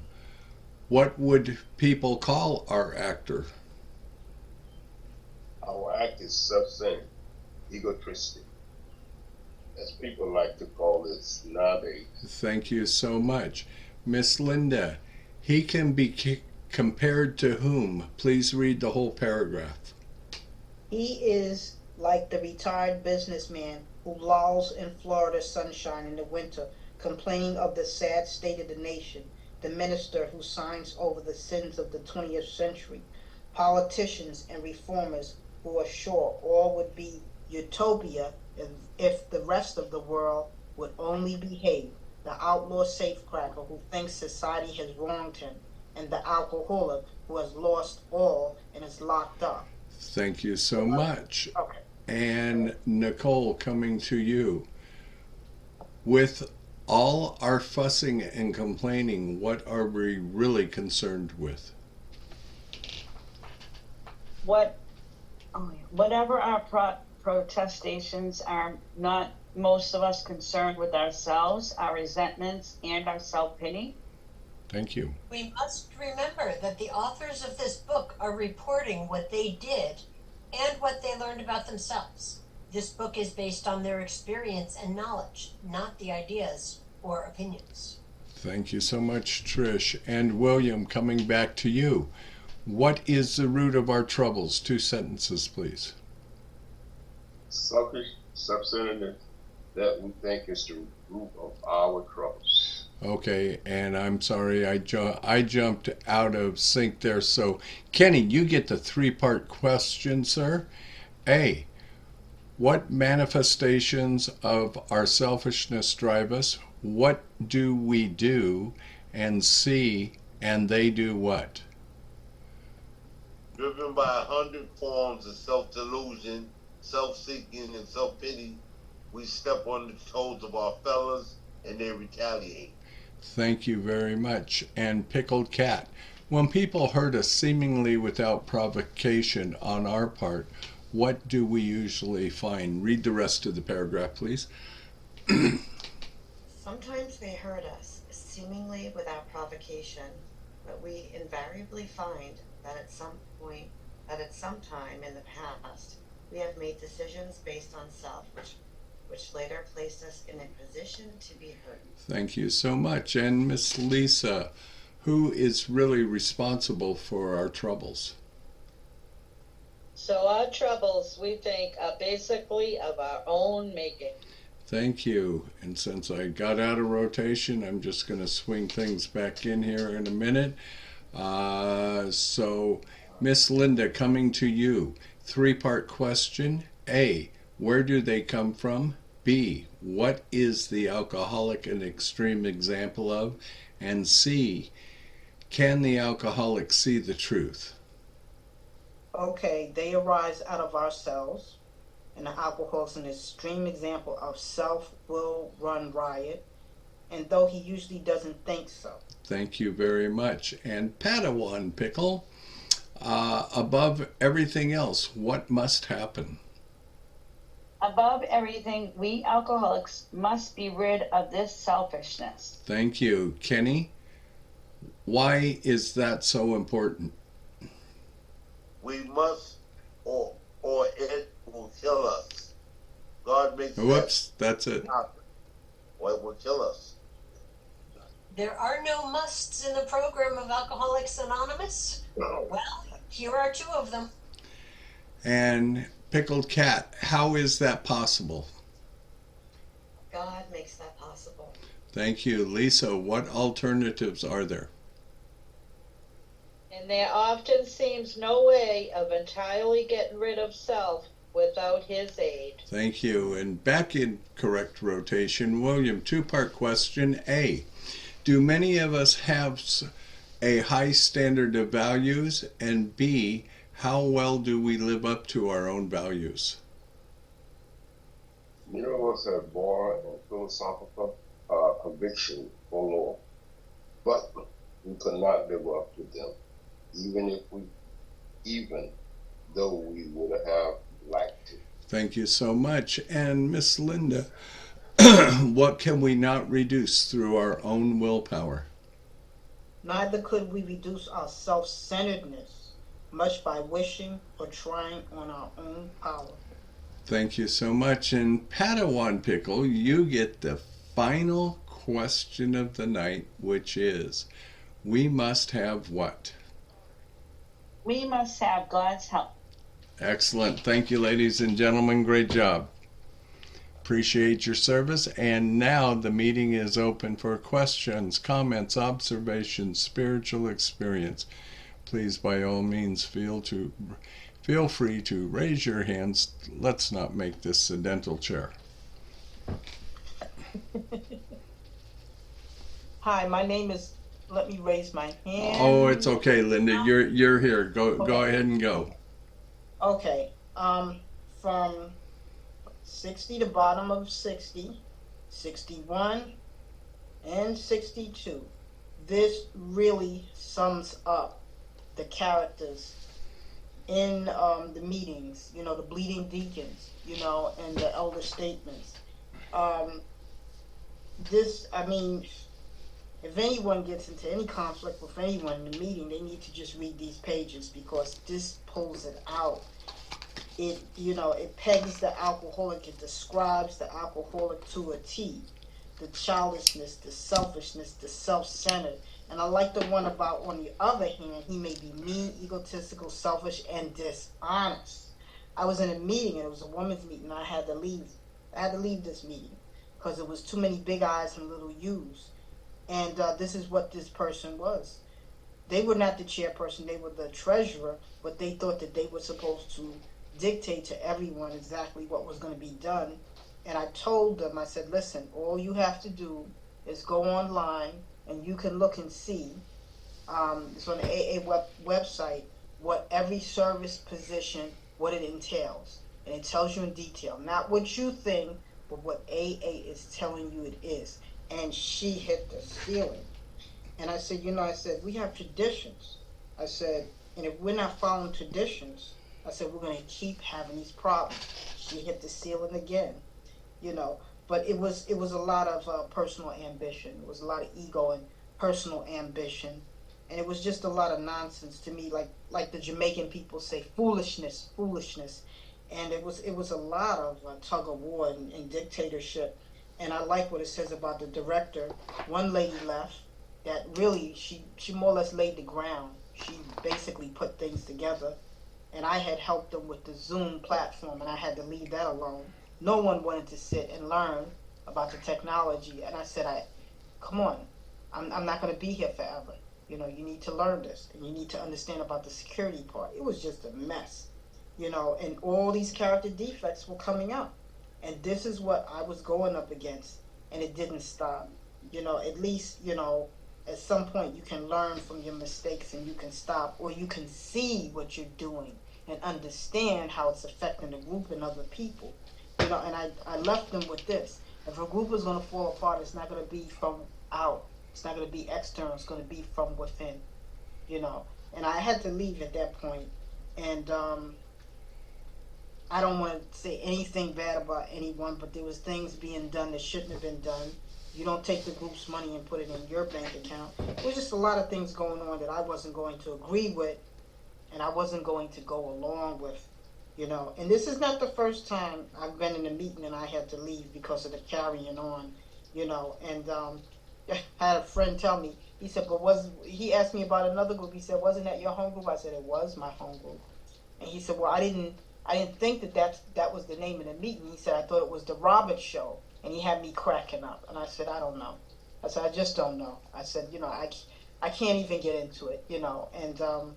what would people call our actor? Our act is self-centered, egotistic, as people like to call it snobby. Thank you so much. Miss Linda, he can be compared to whom? Please read the whole paragraph. He is like the retired businessman who lolls in Florida sunshine in the winter, complaining of the sad state of the nation, the minister who signs over the sins of the 20th century, politicians and reformers who are sure all would be utopia if the rest of the world would only behave, the outlaw safecracker who thinks society has wronged him, and the alcoholic who has lost all and is locked up. Thank you so much. Okay. And Nicole, coming to you. With all our fussing and complaining, what are we really concerned with? Whatever our protestations are, not most of us concerned with ourselves, our resentments, and our self-pity. Thank you. We must remember that the authors of this book are reporting what they did and what they learned about themselves. This book is based on their experience and knowledge, not the ideas or opinions. Thank you so much, Trish. And William, coming back to you. What is the root of our troubles? 2 sentences, please. Selfish, self-centeredness, that we think is the root of our troubles. Okay, and I'm sorry, I jumped out of sync there. So, Kenny, you get the 3-part question, sir. A, what manifestations of our selfishness drive us? What do we do? And C, and they do what? Driven by 100 forms of self-delusion, self-seeking, and self-pity, we step on the toes of our fellows and they retaliate. Thank you very much. And Pickled Cat, when people hurt us seemingly without provocation on our part, what do we usually find? Read the rest of the paragraph, please. Sometimes they hurt us, seemingly without provocation, but we invariably find that at some time in the past, we have made decisions based on self, which later placed us in a position to be hurt. Thank you so much. And Miss Lisa, who is really responsible for our troubles? So our troubles, we think, are basically of our own making. Thank you. And since I got out of rotation, I'm just going to swing things back in here in a minute. So, Miss Linda, coming to you. 3-part question. A, where do they come from? B, what is the alcoholic an extreme example of? And C, can the alcoholic see the truth? Okay, they arise out of ourselves, and the alcohol is an extreme example of self-will run riot, and though he usually doesn't think so. Thank you very much. And Padawan Pickle, above everything else, what must happen? Above everything, we alcoholics must be rid of this selfishness. Thank you. Kenny, why is that so important? We must, or it will kill us. God makes Whoops, that's it. Or it will kill us. There are no musts in the program of Alcoholics Anonymous. Well, here are 2 of them. And Pickled Cat, how is that possible? God makes that possible. Thank you. Lisa, what alternatives are there? And there often seems no way of entirely getting rid of self without his aid. Thank you. And back in correct rotation, William, two-part question. A, do many of us have a high standard of values? And B, how well do we live up to our own values? Many of us have moral and philosophical conviction for law, but we could not live up to them, even though we would have liked to. Thank you so much. And Miss Linda, what can we not reduce through our own willpower? Neither could we reduce our self-centeredness, much by wishing or trying on our own power. Thank you so much. And Padawan Pickle, you get the final question of the night, which is, we must have what? We must have God's help. Excellent. Thank you, ladies and gentlemen. Great job. Appreciate your service. And now the meeting is open for questions, comments, observations, spiritual experience. Please, by all means, feel free to raise your hands. Let's not make this a dental chair. Hi, my name is, let me raise my hand. Oh, it's okay, Linda. You're here. Go ahead and go. Okay. From 60, the bottom of 60, 61, and 62. This really sums up the characters in the meetings, the bleeding deacons, and the elder statements. If anyone gets into any conflict with anyone in the meeting, they need to just read these pages, because this pulls it out. It pegs the alcoholic, it describes the alcoholic to a T. The childishness, the selfishness, the self-centered. And I like the one about, on the other hand, he may be mean, egotistical, selfish, and dishonest. I was in a meeting, and it was a women's meeting, and I had to leave. I had to leave this meeting because it was too many big I's and little U's. And this is what this person was. They were not the chairperson, they were the treasurer, but they thought that they were supposed to dictate to everyone exactly what was going to be done. And I told them, I said, listen, all you have to do is go online, and you can look and see, it's on the AA website, what every service position, what it entails. And it tells you in detail, not what you think, but what AA is telling you it is. And she hit the ceiling. And I said, we have traditions. I said, and if we're not following traditions, I said, we're going to keep having these problems. She hit the ceiling again, But it was a lot of personal ambition. It was a lot of ego and personal ambition. And it was just a lot of nonsense to me, like the Jamaican people say, foolishness. And it was a lot of tug of war and dictatorship. And I like what it says about the director. One lady left that really, she more or less laid the ground. She basically put things together. And I had helped them with the Zoom platform, and I had to leave that alone. No one wanted to sit and learn about the technology. And I said, come on, I'm not going to be here forever. You need to learn this, and you need to understand about the security part. It was just a mess, and all these character defects were coming out. And this is what I was going up against, and it didn't stop. At least, at some point you can learn from your mistakes and you can stop, or you can see what you're doing and understand how it's affecting the group and other people. And I left them with this. If a group is going to fall apart, it's not going to be from out. It's not going to be external. It's going to be from within, And I had to leave at that point. And I don't want to say anything bad about anyone, but there was things being done that shouldn't have been done. You don't take the group's money and put it in your bank account. There's just a lot of things going on that I wasn't going to agree with, and I wasn't going to go along with, And this is not the first time I've been in a meeting and I had to leave because of the carrying on, And I had a friend tell me, he said, he asked me about another group. He said, wasn't that your home group? I said, it was my home group. And he said, well, I didn't think that was the name of the meeting. He said, I thought it was the Roberts show. And he had me cracking up. And I said, I don't know. I said, I just don't know. I said, I can't even get into it, and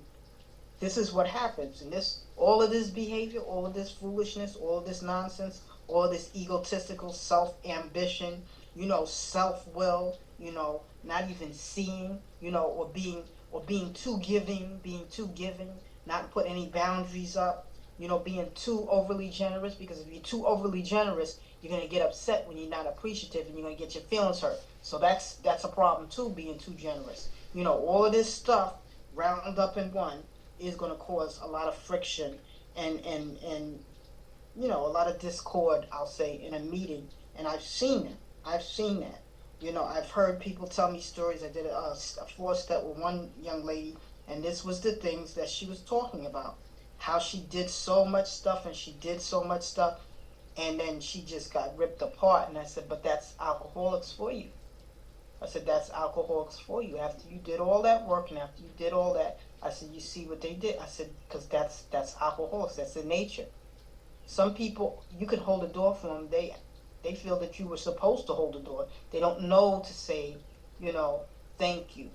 this is what happens. And all of this behavior, all of this foolishness, all of this nonsense, all of this egotistical self-ambition, self-will, not even seeing, or being too giving, not put any boundaries up, being too overly generous, because if you're too overly generous, you're going to get upset when you're not appreciative, and you're going to get your feelings hurt. So that's a problem too, being too generous. All of this stuff round up in one is going to cause a lot of friction and a lot of discord, I'll say, in a meeting. And I've seen it. I've heard people tell me stories. I did a 4-step with one young lady, and this was the things that she was talking about. How she did so much stuff, and then she just got ripped apart. And I said, but that's alcoholics for you. I said, that's alcoholics for you. After you did all that work, and after you did all that, I said, you see what they did? I said, because that's alcoholics. That's their nature. Some people, you could hold a door for them. They feel that you were supposed to hold the door. They don't know to say, thank you.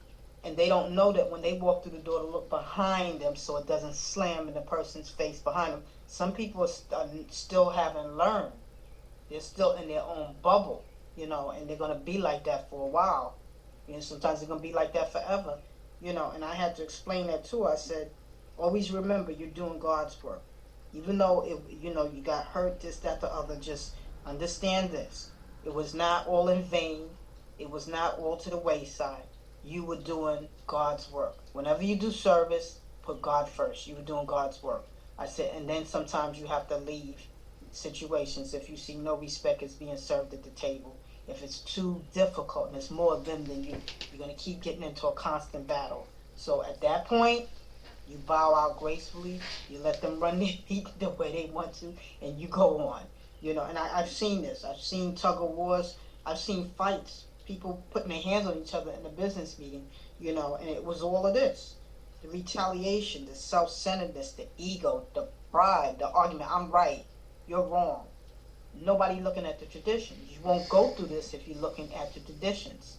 And they don't know that when they walk through the door to look behind them so it doesn't slam in the person's face behind them. Some people are still haven't learned. They're still in their own bubble, and they're going to be like that for a while. Sometimes they're going to be like that forever, and I had to explain that too. I said, always remember you're doing God's work. Even though, you got hurt, this, that, the other, just understand this. It was not all in vain. It was not all to the wayside. You were doing God's work. Whenever you do service, put God first. You were doing God's work. I said, and then sometimes you have to leave situations if you see no respect is being served at the table. If it's too difficult and it's more of them than you, you're going to keep getting into a constant battle. So at that point, you bow out gracefully, you let them run their feet the way they want to, and you go on. And I've seen this. I've seen tug of wars. I've seen fights, people putting their hands on each other in a business meeting, and it was all of this. The retaliation, the self-centeredness, the ego, the pride, the argument, I'm right, you're wrong. Nobody looking at the traditions. You won't go through this if you're looking at the traditions.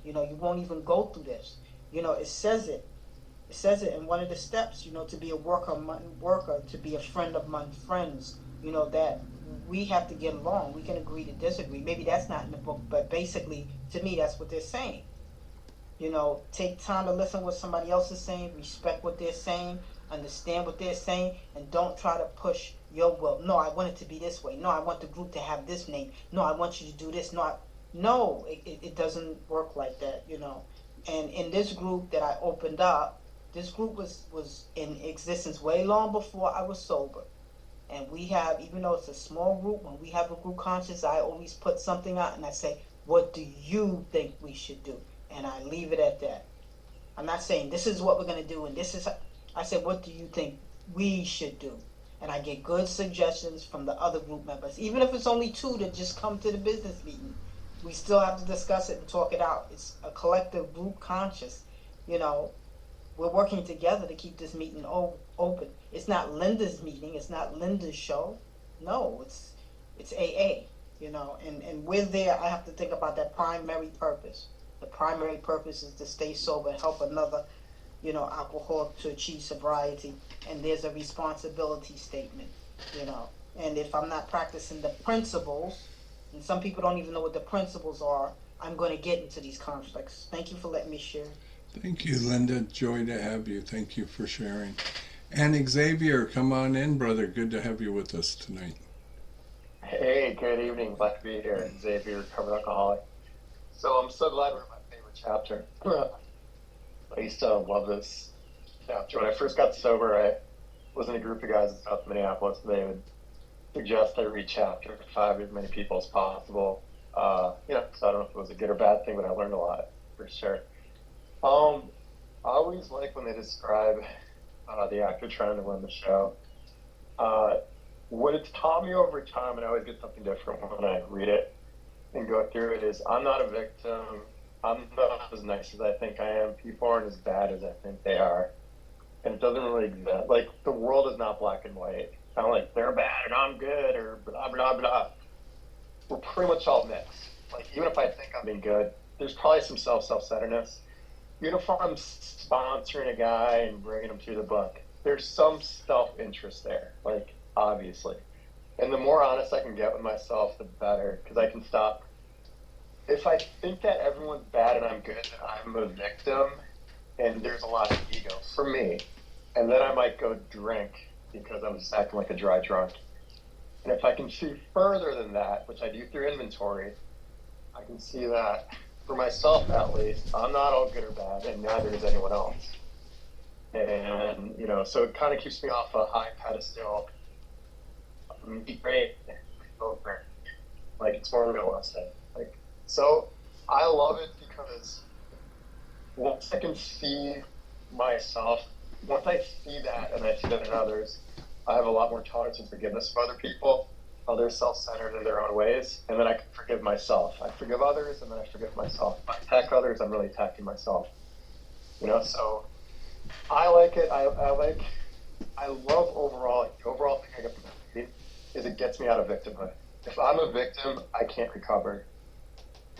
You won't even go through this. It says it. It says it in one of the steps, to be a worker among worker, to be a friend among friends, that we have to get along. We can agree to disagree. Maybe that's not in the book, but basically, to me, that's what they're saying. Take time to listen to what somebody else is saying, respect what they're saying, understand what they're saying, and don't try to push your will. No, I want it to be this way. No, I want the group to have this name. No, I want you to do this. No, it doesn't work like that, And in this group that I opened up, this group was in existence way long before I was sober. And we have, even though it's a small group, when we have a group conscience, I always put something out and I say, what do you think we should do? And I leave it at that. I'm not saying this is what we're going to do and this is, I said, what do you think we should do? And I get good suggestions from the other group members. Even if it's only 2 that just come to the business meeting, we still have to discuss it and talk it out. It's a collective group conscious, We're working together to keep this meeting open. It's not Linda's meeting. It's not Linda's show. No, it's AA, and we're there. I have to think about that primary purpose. The primary purpose is to stay sober, help another, alcoholic to achieve sobriety. And there's a responsibility statement, And if I'm not practicing the principles, and some people don't even know what the principles are, I'm going to get into these conflicts. Thank you for letting me share. Thank you, Linda. Joy to have you. Thank you for sharing. And Xavier, come on in, brother. Good to have you with us tonight. Hey, good evening. Glad to be here. Xavier, recovered alcoholic. So I'm so glad we're in my favorite chapter. I used to love this chapter. When I first got sober, I was in a group of guys in South Minneapolis. They would suggest I read chapter 5 as many people as possible. So I don't know if it was a good or bad thing, but I learned a lot for sure. I always like when they describe the actor trying to win the show. What it's taught me over time, and I always get something different when I read it and go through it, is I'm not a victim. I'm not as nice as I think I am. People aren't as bad as I think they are. And it doesn't really exist. Like, the world is not black and white. Kind of like, they're bad and I'm good, or blah, blah, blah. We're pretty much all mixed. Like, even if I think I'm being good, there's probably some self-centeredness. Even if I'm sponsoring a guy and bringing him through the book, there's some self-interest there, like, obviously. And the more honest I can get with myself, the better, because I can stop. If I think that everyone's bad and I'm good, then I'm a victim, and there's a lot of ego for me. And then I might go drink because I'm just acting like a dry drunk. And if I can see further than that, which I do through inventory, I can see that, for myself at least, I'm not all good or bad, and neither is anyone else. And, you know, so it kind of keeps me off a high pedestal. Be great, over. Like, it's more realistic. Like, so I love it because once I can see myself, once I see that and I see that in others, I have a lot more tolerance and forgiveness for other people. Others self-centered in their own ways, and then I can forgive myself. I forgive others, and then I forgive myself. If I attack others, I'm really attacking myself. You know, so I like it. I love overall. The overall thing I get from it is it gets me out of victimhood. If I'm a victim, I can't recover.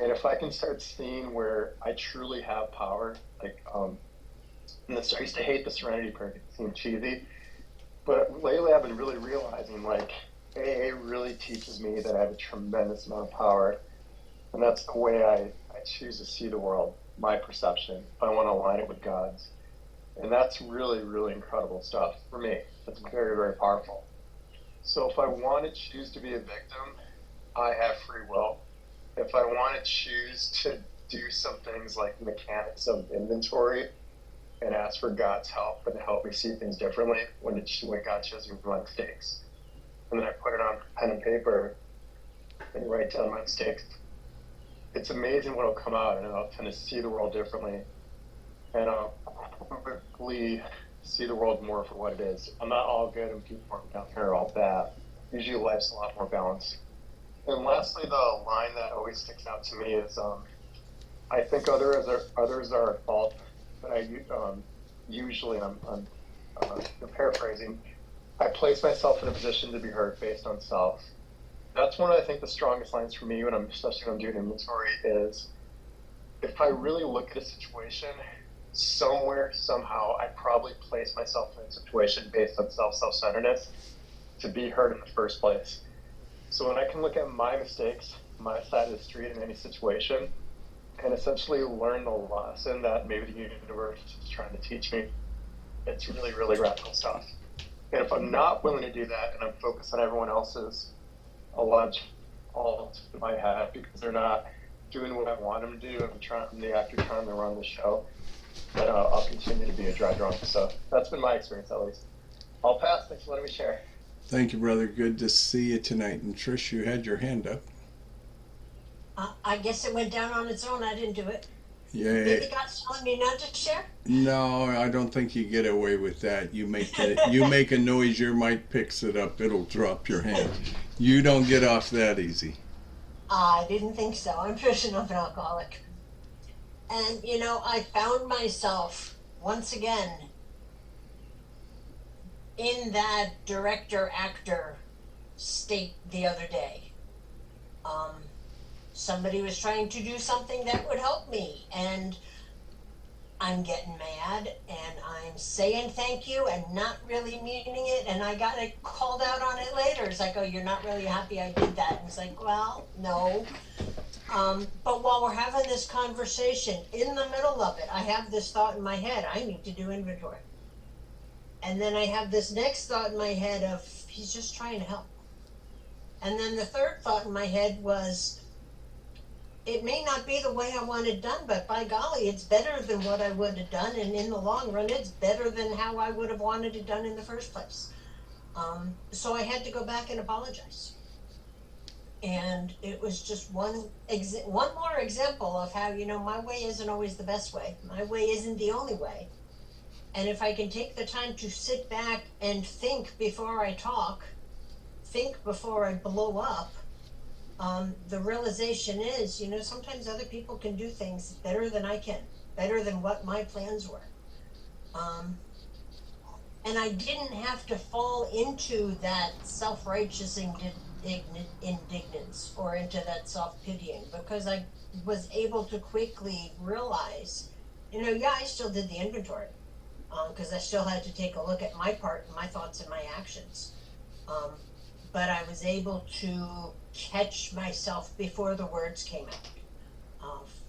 And if I can start seeing where I truly have power, like, and I used to hate the Serenity Prayer. It seemed cheesy, but lately I've been really realizing, like, AA really teaches me that I have a tremendous amount of power, and that's the way I choose to see the world, my perception, if I want to align it with God's. And that's really, really incredible stuff for me. It's very, very powerful. So if I want to choose to be a victim, I have free will. If I want to choose to do some things like mechanics of inventory and ask for God's help and help me see things differently when God shows me my mistakes, and then I put it on pen and paper and write down my mistakes, it's amazing what will come out, and I'll tend to see the world differently, and I'll probably see the world more for what it is. I'm not all good and people down here are all bad. Usually life's a lot more balanced. And lastly, the line that always sticks out to me is, I think others are at fault, but usually I'm paraphrasing, I place myself in a position to be hurt based on self. That's one of, I think, the strongest lines for me, especially when I'm doing inventory, is if I really look at a situation, somewhere, somehow, I probably place myself in a situation based on self-centeredness to be hurt in the first place. So when I can look at my mistakes, my side of the street in any situation, and essentially learn the lesson that maybe the universe is trying to teach me, it's really, really radical stuff. And if I'm not willing to do that and I'm focused on everyone else's all to my head because they're not doing what I want them to do, and I'm the actor trying to run the show, then I'll continue to be a dry drunk. So that's been my experience, at least. I'll pass. Thanks for letting me share. Thank you, brother. Good to see you tonight. And Trish, you had your hand up. I guess it went down on its own. I didn't do it. Yeah. Maybe God's telling me not to share? No, I don't think you get away with that. You make a noise, your mic picks it up, it'll drop your hand. You don't get off that easy. I didn't think so. I'm sure enough an alcoholic. And, you know, I found myself, once again, in that director-actor state the other day. Somebody was trying to do something that would help me, and I'm getting mad, and I'm saying thank you and not really meaning it, and I got called out on it later. It's like, oh, you're not really happy I did that. And it's like, well, no. But while we're having this conversation, in the middle of it, I have this thought in my head, I need to do inventory. And then I have this next thought in my head of, he's just trying to help. And then the third thought in my head was, it may not be the way I want it done, but by golly, it's better than what I would have done, and in the long run, it's better than how I would have wanted it done in the first place. So I had to go back and apologize. And it was just one more example of how, you know, my way isn't always the best way. My way isn't the only way. And if I can take the time to sit back and think before I talk, think before I blow up, the realization is, you know, sometimes other people can do things better than I can, better than what my plans were. And I didn't have to fall into that self-righteous indignance or into that self-pitying, because I was able to quickly realize, yeah, I still did the inventory, because I still had to take a look at my part and my thoughts and my actions. But I was able to catch myself before the words came out.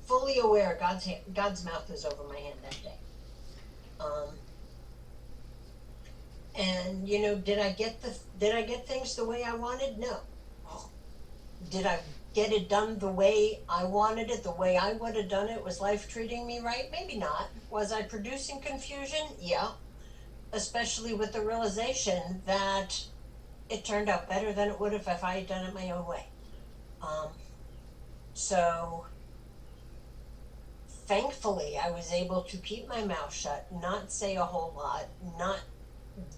Fully aware God's mouth was over my hand that day. And did I get things the way I wanted? No. Did I get it done the way I wanted it, the way I would have done it? Was life treating me right? Maybe not. Was I producing confusion? Yeah. Especially with the realization that it turned out better than it would have if I had done it my own way. So thankfully I was able to keep my mouth shut, not say a whole lot, not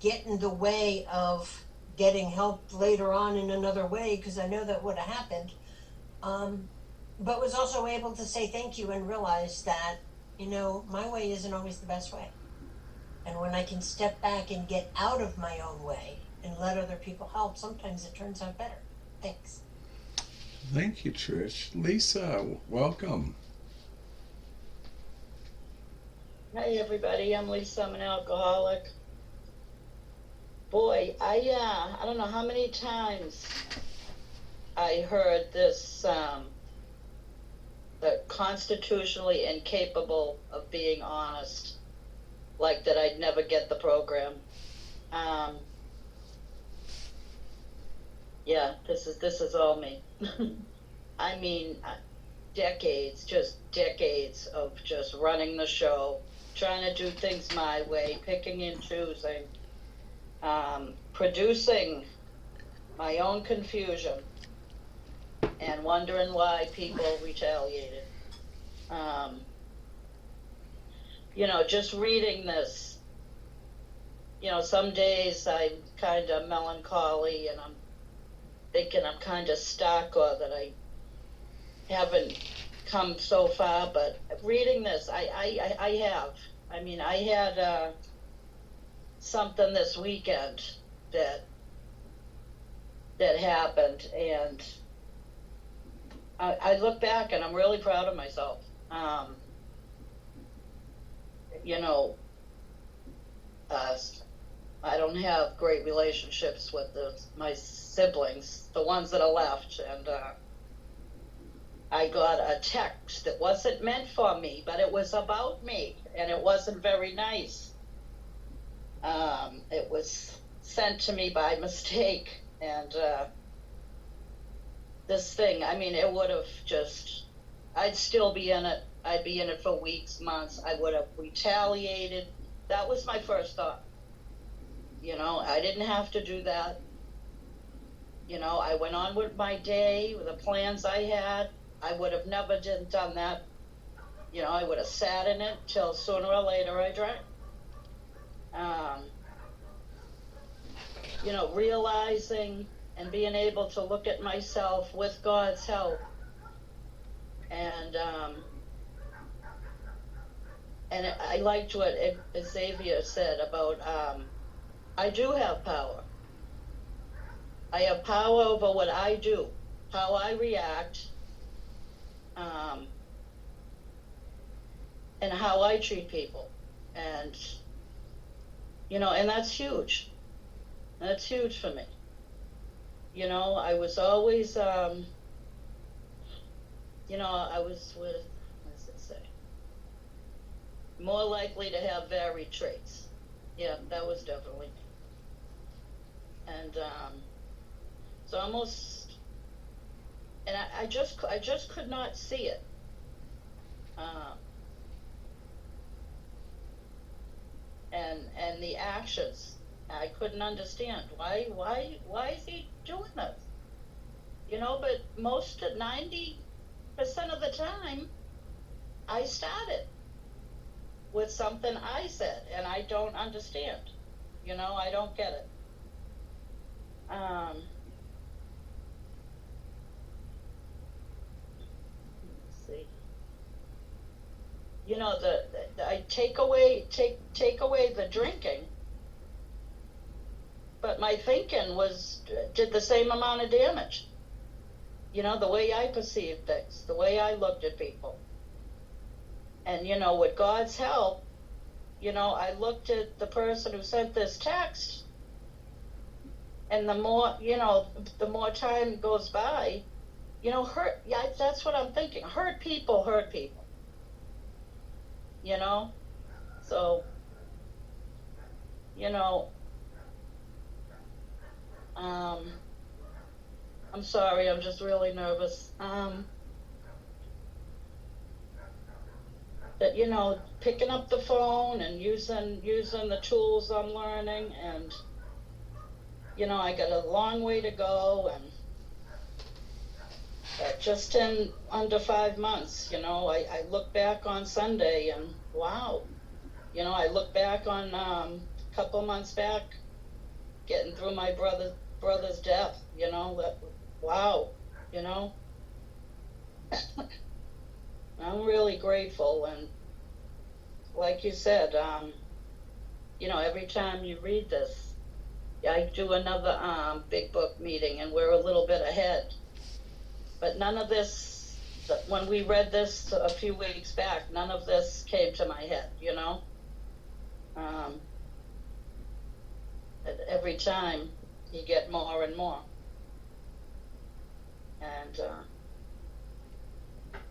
get in the way of getting help later on in another way, because I know that would have happened. But was also able to say thank you and realize that, my way isn't always the best way. And when I can step back and get out of my own way and let other people help, sometimes it turns out better. Thanks. Thank you, Trish. Lisa, welcome. Hi everybody, I'm Lisa, I'm an alcoholic. Boy, I don't know how many times I heard this, that constitutionally incapable of being honest, like that I'd never get the program. Yeah, this is all me. I mean, decades of just running the show, trying to do things my way, picking and choosing, producing my own confusion and wondering why people retaliated. Just reading this, some days I'm kind of melancholy and I'm thinking I'm kind of stuck or that I haven't come so far, but reading this, I have. I mean, I had something this weekend that happened, and I look back and I'm really proud of myself. I don't have great relationships with my siblings, the ones that are left, and I got a text that wasn't meant for me, but it was about me, and it wasn't very nice. It was sent to me by mistake, and this thing, I mean, it would have I'd still be in it. I'd be in it for weeks, months. I would have retaliated. That was my first thought. I didn't have to do that. I went on with my day, with the plans I had. I would have never done that. I would have sat in it till sooner or later I drank. Realizing and being able to look at myself with God's help. And I liked what Xavier said about, I do have power. I have power over what I do, how I react, and how I treat people. And, and that's huge. That's huge for me. I was always, I was with, what does it say? More likely to have varied traits. Yeah, that was definitely me. And so almost, and I just could not see it. And the actions, I couldn't understand why is he doing this? But most of 90% of the time, I started with something I said, and I don't understand. I don't get it. Let's see. I take away the drinking, but my thinking did the same amount of damage. the way I perceived things, the way I looked at people. And, with God's help, I looked at the person who sent this text, and the more time goes by, that's what I'm thinking. Hurt people. So, I'm sorry, I'm just really nervous. That, picking up the phone and using the tools I'm learning, and, I got a long way to go, and just in under 5 months, I look back on Sunday and wow, I look back on a couple months back, getting through my brother's death, wow, I'm really grateful. And like you said, every time you read this, I do another big book meeting, and we're a little bit ahead. But none of this, when we read this a few weeks back, none of this came to my head, Every time you get more and more.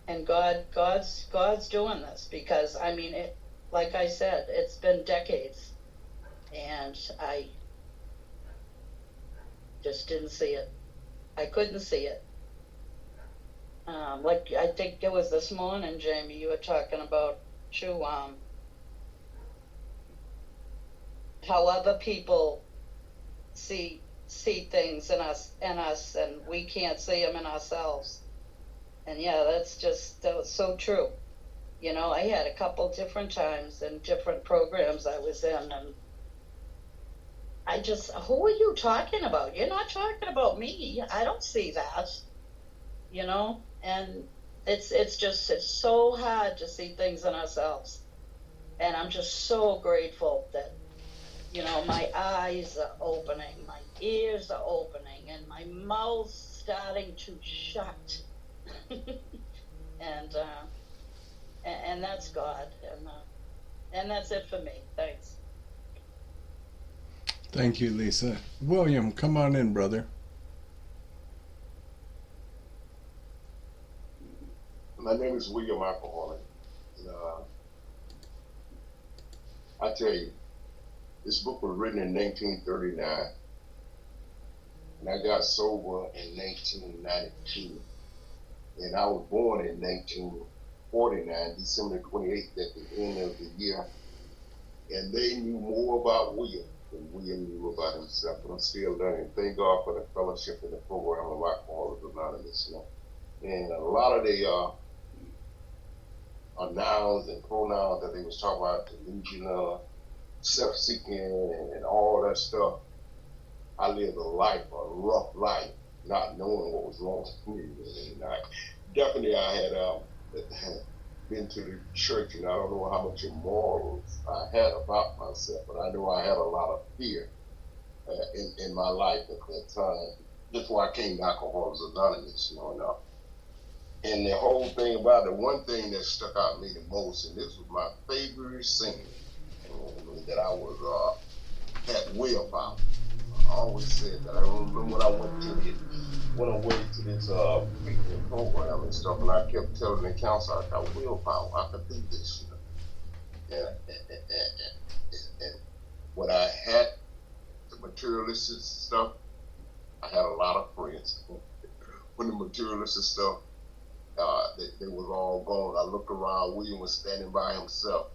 And God's doing this, because like I said, it's been decades, and I just didn't see it. I couldn't see it. Like I think it was this morning, Jamie, you were talking about too, how other people see things in us, and we can't see them in ourselves. And yeah, that was so true. I had a couple different times in different programs I was in, and who are you talking about? You're not talking about me. I don't see that, and it's so hard to see things in ourselves. And I'm just so grateful that, my eyes are opening, my ears are opening, and my mouth's starting to shut. And that's God, and that's it for me. Thanks. Thank you, Lisa. William, come on in, brother. My name is William Alcoholic. And, I tell you, this book was written in 1939, and I got sober in 1992. And I was born in 1949, December 28th, at the end of the year. And they knew more about William than William knew about himself. And I'm still learning. Thank God for the fellowship and the program of Alcoholics Anonymous. And a lot of the nouns and pronouns that they was talking about, delusional, self-seeking, and all that stuff. I lived a rough life, not knowing what was wrong with me. And I had been to the church, and I don't know how much morals I had about myself, but I know I had a lot of fear in my life at that time. That's why I came to Alcoholics Anonymous, And the whole thing about it, one thing that stuck out to me the most, and this was my favorite singer, that I was had willpower. I always said that. I remember when I went away to this treatment program and stuff, and I kept telling the counselor, I got willpower, I could do this. And when I had the materialistic stuff, I had a lot of friends. When the materialistic stuff, they was all gone. I looked around, William was standing by himself,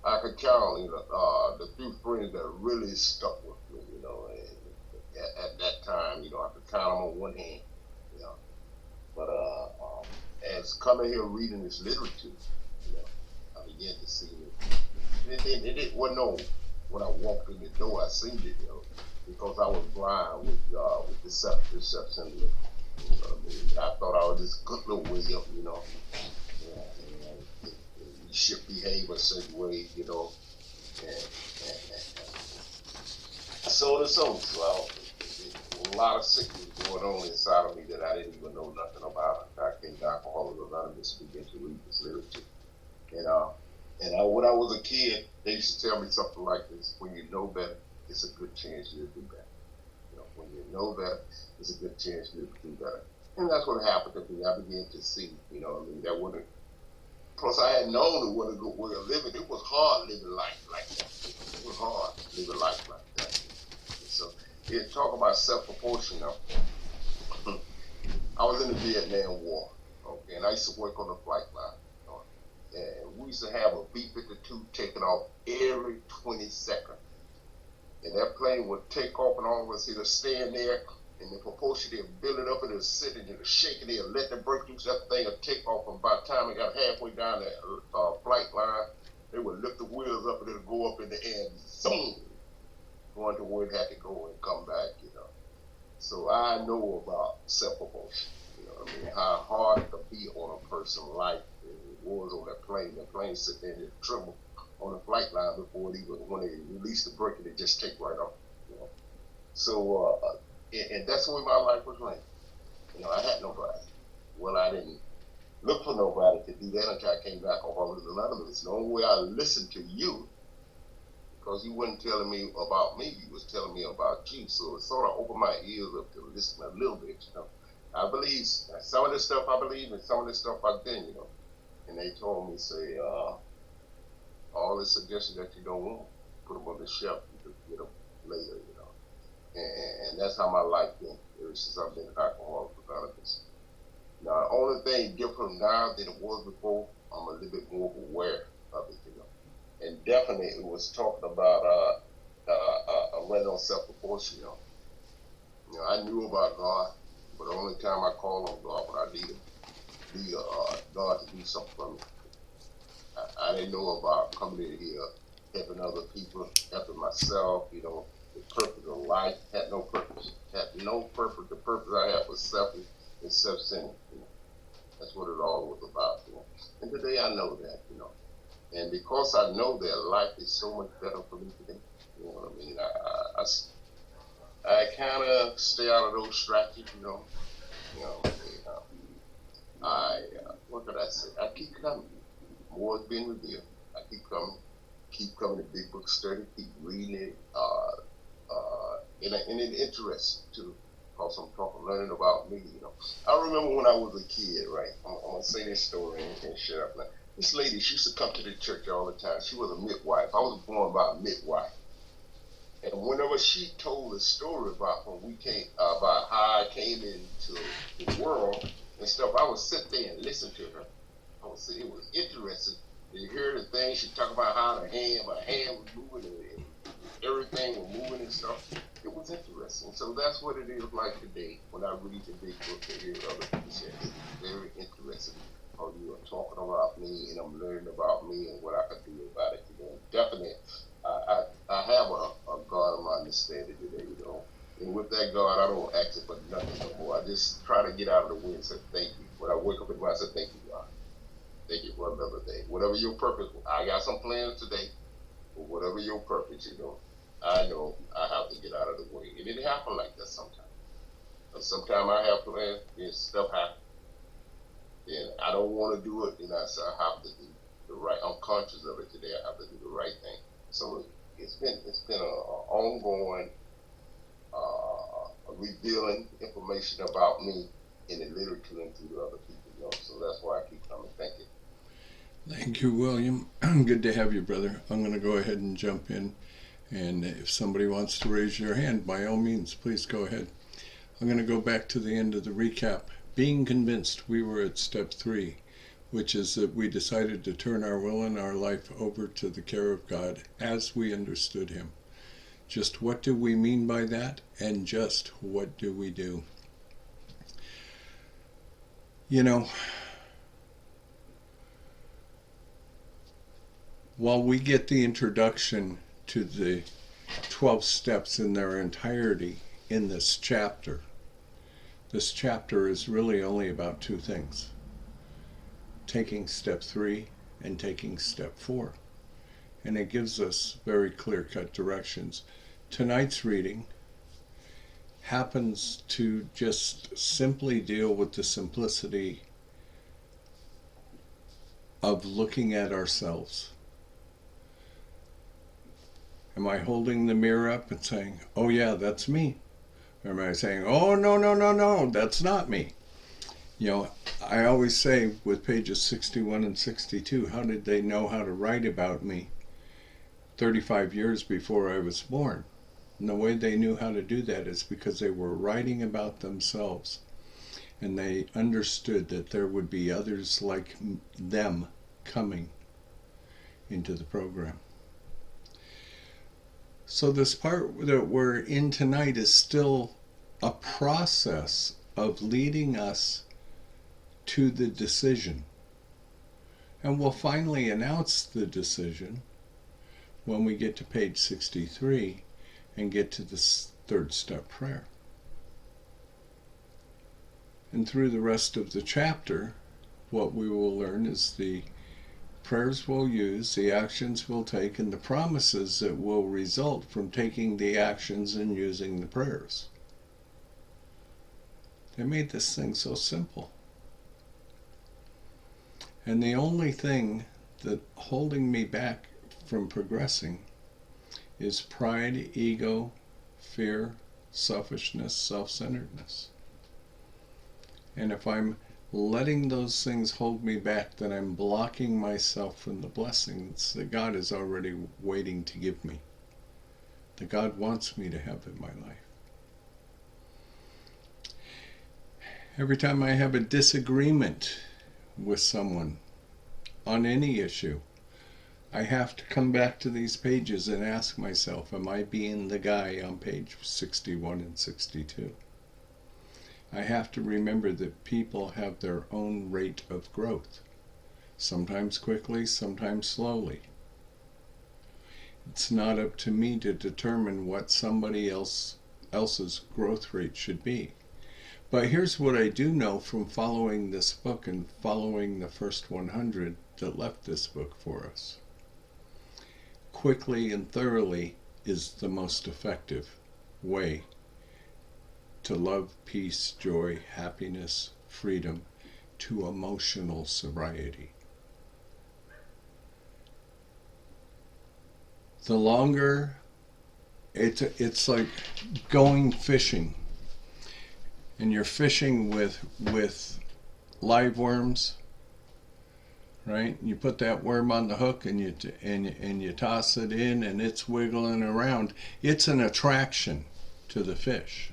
I could count, the few friends that really stuck with me, and at that time, I could count them on one hand, But as coming here reading this literature, I began to see it. It wasn't no, when I walked in the door, I seen it, because I was blind with deception. I thought I was this good little way up, you should behave a certain way, and so on and so on. So a lot of sickness going on inside of me that I didn't even know nothing about. I came to Alcoholics Anonymous to begin to read this literature. When I was a kid, they used to tell me something like this: when you know better, it's a good chance you'll do better. When you know better, it's a good chance you'll do better. And that's what happened to me. I began to see, that wasn't. Plus, I had known it wasn't a good way of living. It was hard living life like that. It was hard living life like that. And so, talk about self-proportion now. I was in the Vietnam War, okay, and I used to work on the flight line. And we used to have a B-52 taking off every 20 seconds. And that plane would take off, and all of us either stand there, and the proportion they'd build it up, and it'd sit, and it'd shake, and they'd let the brake loose, that thing would take off, and by the time it got halfway down the flight line, they would lift the wheels up, and it'd go up in the air, and zoom, going to where it had to go and come back, So I know about self-proportion, how hard it could be on a person's life. It was on that plane. The plane sit there and it tremble on the flight line before it even, when they release the brake, it just take right off. So, and that's the way my life was running. I had nobody. Well, I didn't look for nobody to do that until I came back on Alcoholics Anonymous. The only way I listened to you, because you wasn't telling me about me, you was telling me about you. So it sort of opened my ears up to listen a little bit. I believe some of this stuff I believe, and some of this stuff I didn't. And they told me, say, all the suggestions that you don't want, put them on the shelf. You can get them later, And that's how my life been ever since I've been at Alcoholics Anonymous. Now, the only thing different now than it was before, I'm a little bit more aware of it, And definitely, it was talking about running on self-proportion, I knew about God, but the only time I call on God when I need God to do something for me. I didn't know about coming in here, helping other people, helping myself, the purpose of life. Had no purpose. The purpose I had was selfish and self-centered. That's what it all was about. And today I know that, And because I know that, life is so much better for me today. You know what I mean? I kind of stay out of those strategies, what could I say? I keep coming. More is being revealed. I keep coming to Big Book Study, keep reading it, and it's interesting too, because I'm learning about me, I remember when I was a kid, right? I'm gonna say this story and shut up now. This lady, she used to come to the church all the time. She was a midwife. I was born by a midwife. And whenever she told a story about when we came, about how I came into the world and stuff, I would sit there and listen to her. I would say it was interesting to hear the things. She talked about how my hand was moving and everything was moving and stuff. It was interesting. So that's what it is like today when I read the big book and hear other people say. It's very interesting how you are talking about me and I'm learning about me and what I can do about it. Definitely, I have a God of my understanding today, And with that God, I don't ask it for nothing no more. I just try to get out of the way and say thank you. When I wake up in the morning, I say thank you, God. Thank you for another day. Whatever your purpose, I got some plans today, but whatever your purpose, I know I have to get out of the way. And it happens like that sometimes. And sometimes I have plans and stuff happens. And I don't want to do it, and I say I have to do the right. I'm conscious of it today. I have to do the right thing. So it's been an ongoing revealing information about me in the literature and to other people. So that's why I keep coming. Thank you. Thank you, William. Good to have you, brother. I'm going to go ahead and jump in. And if somebody wants to raise your hand, by all means, please go ahead. I'm going to go back to the end of the recap. Being convinced, we were at step 3, which is that we decided to turn our will and our life over to the care of God as we understood Him. Just what do we mean by that? And just what do we do? While we get the introduction to the 12 steps in their entirety in this chapter is really only about 2 things: taking step 3 and taking step 4. And it gives us very clear-cut directions. Tonight's reading happens to just simply deal with the simplicity of looking at ourselves. Am I holding the mirror up and saying, oh yeah, that's me? Or am I saying, oh no, that's not me? You know, I always say with pages 61 and 62, how did they know how to write about me 35 years before I was born? And the way they knew how to do that is because they were writing about themselves. And they understood that there would be others like them coming into the program. So this part that we're in tonight is still a process of leading us to the decision. And we'll finally announce the decision when we get to page 63 and get to the third step prayer. And through the rest of the chapter, what we will learn is the prayers we'll use, the actions we'll take, and the promises that will result from taking the actions and using the prayers. They made this thing so simple. And the only thing that holding me back from progressing is pride, ego, fear, selfishness, self-centeredness. And if I'm letting those things hold me back, then I'm blocking myself from the blessings that God is already waiting to give me, that God wants me to have in my life. Every time I have a disagreement with someone on any issue, I have to come back to these pages and ask myself, am I being the guy on page 61 and 62? I have to remember that people have their own rate of growth, sometimes quickly, sometimes slowly. It's not up to me to determine what somebody else's growth rate should be. But here's what I do know from following this book and following the first 100 that left this book for us. Quickly and thoroughly is the most effective way to love, peace, joy, happiness, freedom, to emotional sobriety. The longer, it's like going fishing. And you're fishing with live worms, right? You put that worm on the hook and you toss it in and it's wiggling around. It's an attraction to the fish.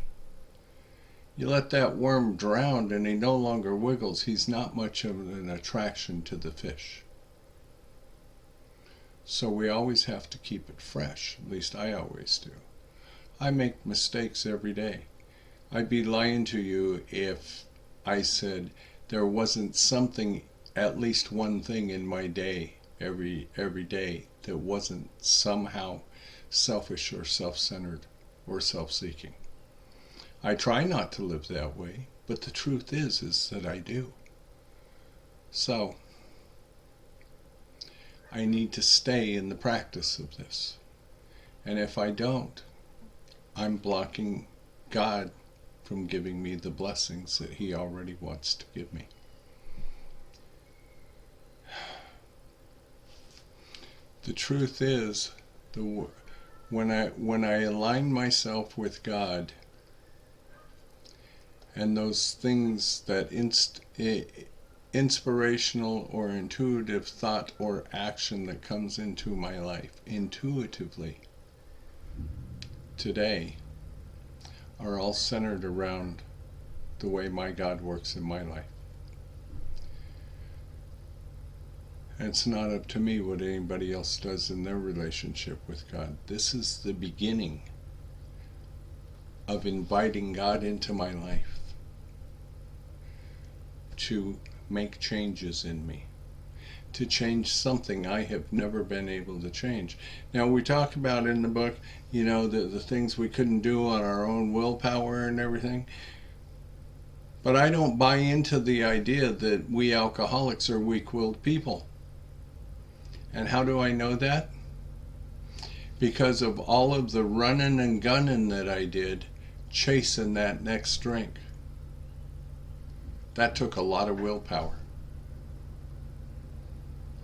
You let that worm drown and he no longer wiggles. He's not much of an attraction to the fish. So we always have to keep it fresh. At least I always do. I make mistakes every day. I'd be lying to you if I said there wasn't something, at least one thing in my day, every day, that wasn't somehow selfish or self-centered or self-seeking. I try not to live that way, but the truth is that I do. So, I need to stay in the practice of this. And if I don't, I'm blocking God from giving me the blessings that He already wants to give me. The truth is, when I align myself with God, and those things that inspirational or intuitive thought or action that comes into my life intuitively today are all centered around the way my God works in my life. And it's not up to me what anybody else does in their relationship with God. This is the beginning of inviting God into my life to make changes in me, to change something I have never been able to change. Now, we talk about in the book, the things we couldn't do on our own willpower and everything. But I don't buy into the idea that we alcoholics are weak-willed people. And how do I know that? Because of all of the running and gunning that I did chasing that next drink. That took a lot of willpower.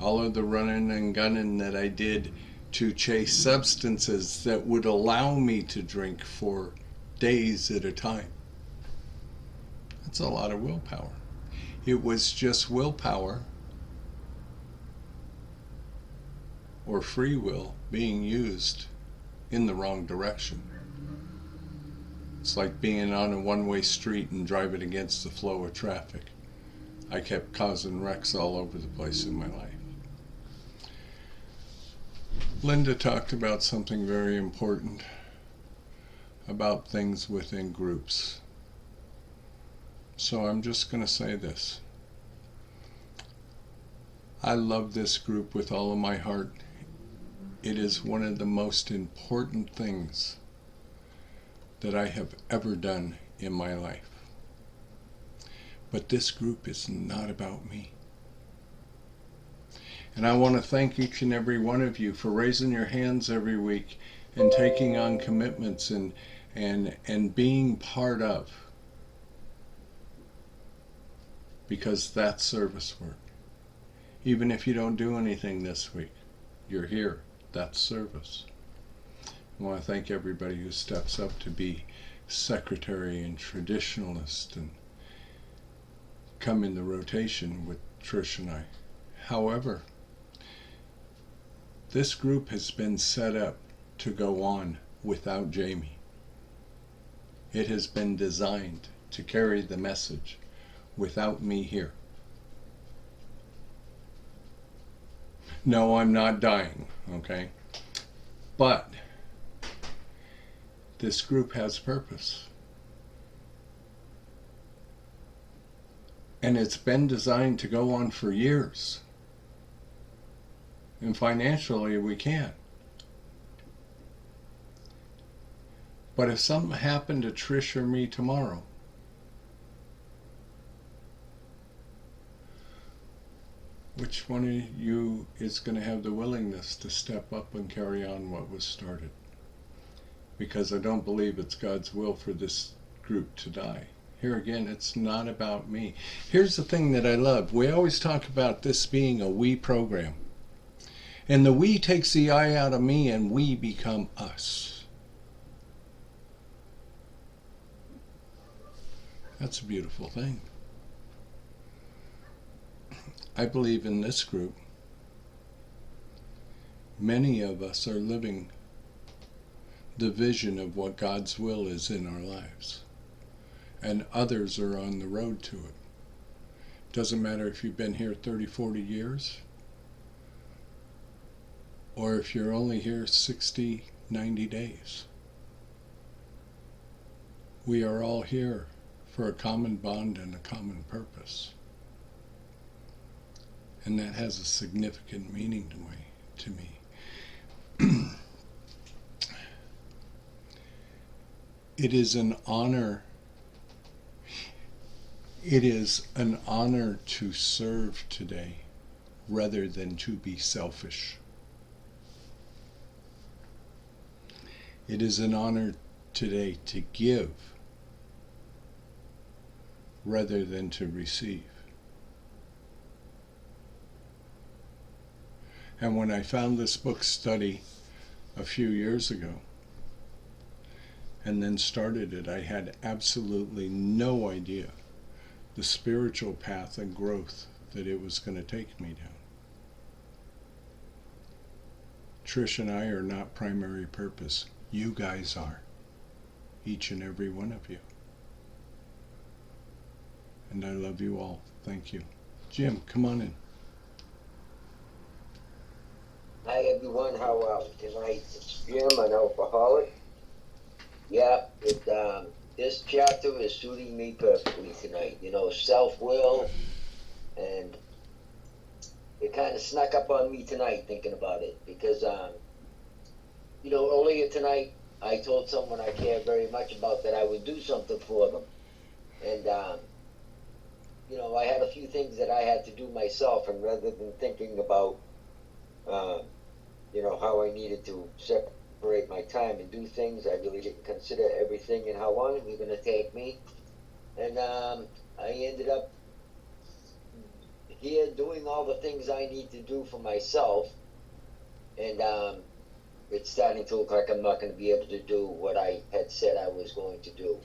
All of the running and gunning that I did to chase substances that would allow me to drink for days at a time. That's a lot of willpower. It was just willpower or free will being used in the wrong direction. It's like being on a one-way street and driving against the flow of traffic. I kept causing wrecks all over the place in my life. Linda talked about something very important, about things within groups. So I'm just going to say this. I love this group with all of my heart. It is one of the most important things that I have ever done in my life. But this group is not about me. And I want to thank each and every one of you for raising your hands every week and taking on commitments and being part of. Because that's service work. Even if you don't do anything this week, you're here. That's service. I want to thank everybody who steps up to be secretary and traditionalist and come in the rotation with Trish and I. However, this group has been set up to go on without Jamie. It has been designed to carry the message without me here. No, I'm not dying, okay? But this group has purpose. And it's been designed to go on for years. And financially we can. But if something happened to Trish or me tomorrow, which one of you is going to have the willingness to step up and carry on what was started? Because I don't believe it's God's will for this group to die. Here again, it's not about me. Here's the thing that I love. We always talk about this being a we program. And the we takes the I out of me and we become us. That's a beautiful thing. I believe in this group, many of us are living the vision of what God's will is in our lives. And others are on the road to it. Doesn't matter if you've been here 30, 40 years, or if you're only here 60, 90 days. We are all here for a common bond and a common purpose. And that has a significant meaning to me. It is an honor. It is an honor to serve today rather than to be selfish. It is an honor today to give rather than to receive. And when I found this book study a few years ago and then started it, I had absolutely no idea the spiritual path and growth that it was going to take me down. Trish and I are not primary purpose. You guys are. Each and every one of you. And I love you all. Thank you. Jim, come on in. Hi everyone, how are we tonight? It's Jim, an alcoholic. Yeah, this chapter is suiting me perfectly tonight. You know, self-will, and it kind of snuck up on me tonight thinking about it because, you know, earlier tonight I told someone I care very much about that I would do something for them. And, you know, I had a few things that I had to do myself, and rather than thinking about, you know, how I needed to separate my time and do things. I really didn't consider everything and how long it was going to take me. And I ended up here doing all the things I need to do for myself. And it's starting to look like I'm not going to be able to do what I had said I was going to do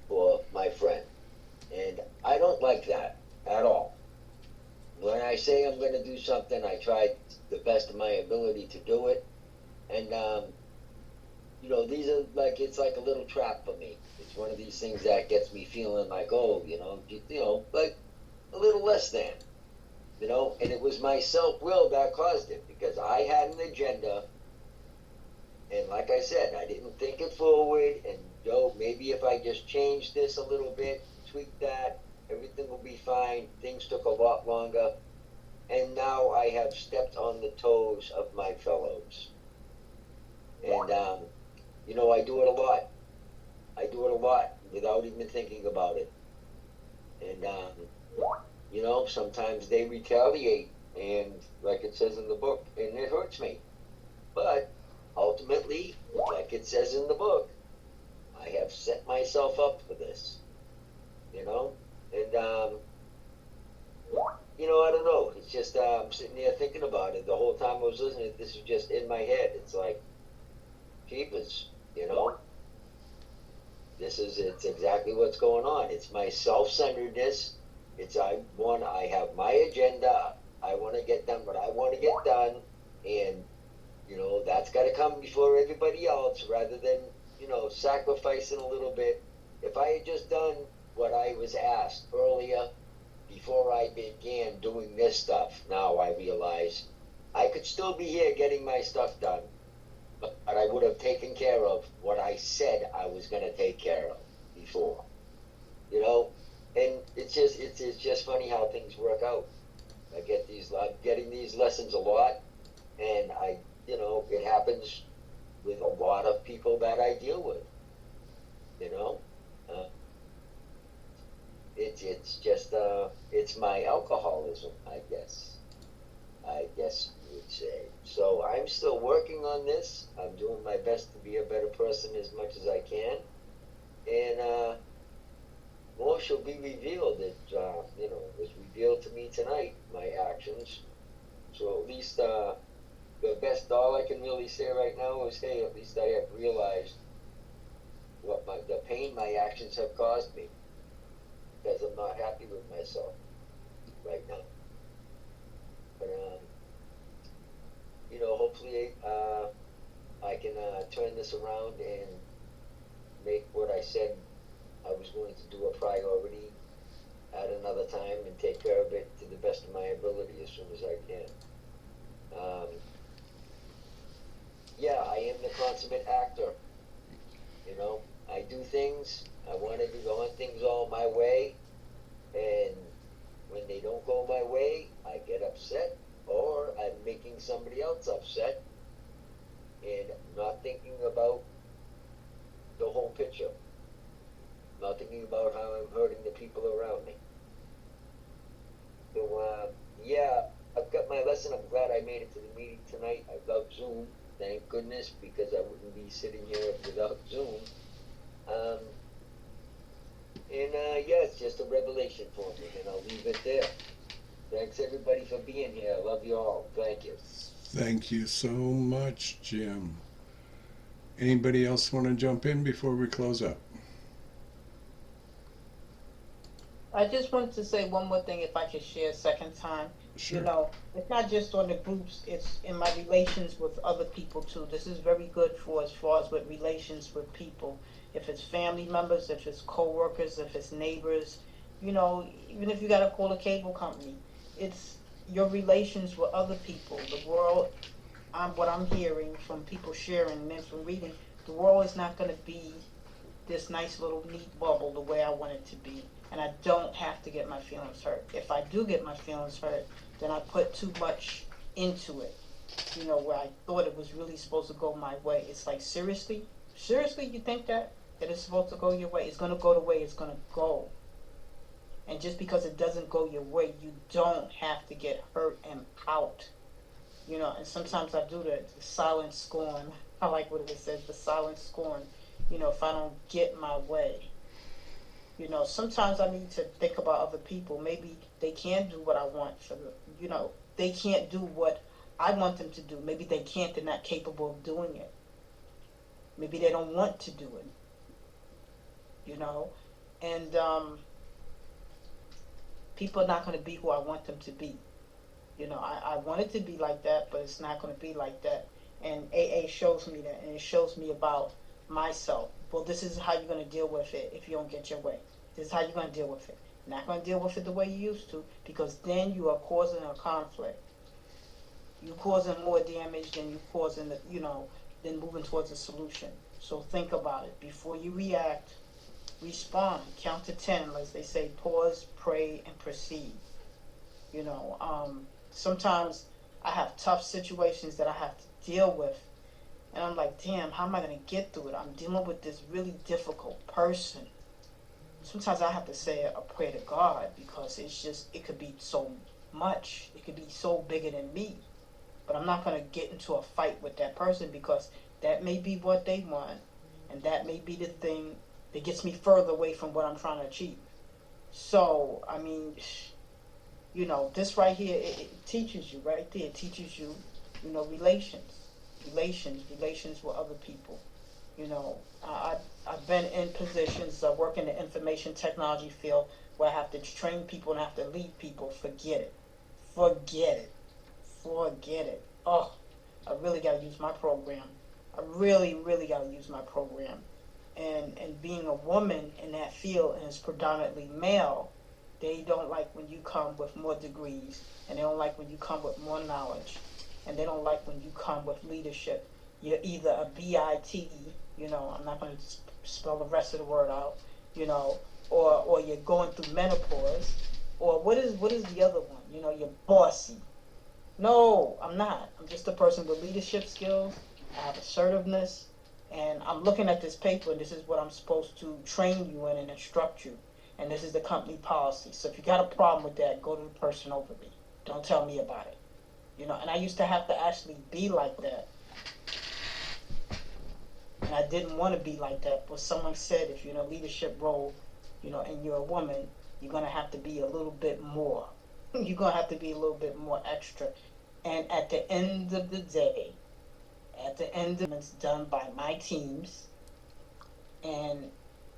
for my friend. And I don't like that at all. When I say I'm going to do something, I try the best of my ability to do it. And, you know, these are like, it's like a little trap for me. It's one of these things that gets me feeling like, oh, you know, like a little less than, you know, and it was my self-will that caused it because I had an agenda. And like I said, I didn't think it forward. And, you know, maybe if I just change this a little bit, tweak that, everything will be fine. Things took a lot longer. And now I have stepped on the toes of my fellows. And, you know, I do it a lot. I do it a lot without even thinking about it. And, you know, sometimes they retaliate. And like it says in the book, and it hurts me. But ultimately, like it says in the book, I have set myself up for this. You know? And, you know, I don't know. It's just, I'm sitting there thinking about it. The whole time I was listening, this is just in my head. It's like, jeepers, you know? It's exactly what's going on. It's my self-centeredness. I have my agenda. I want to get done what I want to get done. And, you know, that's got to come before everybody else rather than, you know, sacrificing a little bit. If I had just done what I was asked earlier, before I began doing this stuff, now I realize I could still be here getting my stuff done, but I would have taken care of what I said I was going to take care of before, you know. And it's just funny how things work out. I'm getting these lessons a lot, and you know, it happens with a lot of people that I deal with, you know. It's just it's my alcoholism, I guess you would say. So I'm still working on this. I'm doing my best to be a better person as much as I can, and more shall be revealed. It you know, was revealed to me tonight, my actions. So at least the best, all I can really say right now is, hey, at least I have realized what the pain my actions have caused me, because I'm not happy with myself right now. But you know, hopefully I can turn this around and make what I said I was going to do a priority at another time and take care of it to the best of my ability as soon as I can. Yeah, I am the consummate actor. You know, I do things. I want things all my way, and when they don't go my way, I get upset, or I'm making somebody else upset, and not thinking about the whole picture. Not thinking about how I'm hurting the people around me. So, yeah, I've got my lesson. I'm glad I made it to the meeting tonight. I love Zoom, thank goodness, because I wouldn't be sitting here without Zoom. Yeah, it's just a revelation for me, and I'll leave it there. Thanks, everybody, for being here. I love you all. Thank you. Thank you so much, Jim. Anybody else want to jump in before we close up? I just wanted to say one more thing, if I could share a second time. Sure. You know, it's not just on the groups, it's in my relations with other people too. This is very good for as far as with relations with people. If it's family members, if it's co-workers, if it's neighbors, you know, even if you got to call a cable company, it's your relations with other people. The world, what I'm hearing from people sharing and from reading, the world is not going to be this nice little neat bubble the way I want it to be. And I don't have to get my feelings hurt. If I do get my feelings hurt, then I put too much into it, you know, where I thought it was really supposed to go my way. It's like, seriously you think that it's supposed to go your way? It's going to go the way it's going to go. And just because it doesn't go your way, you don't have to get hurt and pout. you know, and sometimes I do the silent scorn. I like what it says, the silent scorn. You know, if I don't get my way, you know, sometimes I need to think about other people. Maybe they can't do what I want for them. You know, they can't do what I want them to do. Maybe they can't. They're not capable of doing it. Maybe they don't want to do it. You know, and people are not going to be who I want them to be. You know, I want it to be like that, but it's not going to be like that. And AA shows me that, and it shows me about myself. Well, this is how you're going to deal with it if you don't get your way. This is how you're going to deal with it. You're not going to deal with it the way you used to, because then you are causing a conflict. You're causing more damage than you're causing, you know, than moving towards a solution. So think about it. Before you react, respond. Count to 10, as they say, pause, pray, and proceed. You know, sometimes I have tough situations that I have to deal with, and I'm like, damn, how am I going to get through it? I'm dealing with this really difficult person. Sometimes I have to say a prayer to God, because it's just, it could be so much. It could be so bigger than me. But I'm not going to get into a fight with that person, because that may be what they want, and that may be the thing that gets me further away from what I'm trying to achieve. So, I mean, you know, this right here, it teaches you right there. It teaches you, you know, relations with other people. You know, I've been in positions, I work in the information technology field, where I have to train people and I have to lead people. Forget it. Oh, I really got to use my program. I really, really got to use my program. And being a woman in that field, and it's predominantly male, they don't like when you come with more degrees, and they don't like when you come with more knowledge, and they don't like when you come with leadership. You're either a BIT, you know, I'm not going to spell the rest of the word out, you know, or you're going through menopause, or what is the other one? You know, you're bossy. No, I'm not. I'm just a person with leadership skills. I have assertiveness, and I'm looking at this paper, and this is what I'm supposed to train you in and instruct you. And this is the company policy. So if you got a problem with that, go to the person over me. Don't tell me about it. You know, and I used to have to actually be like that. And I didn't want to be like that. But someone said, if you're in a leadership role, you know, and you're a woman, you're going to have to be a little bit more. You're going to have to be a little bit more extra. And at the end of the day, it's done by my teams, and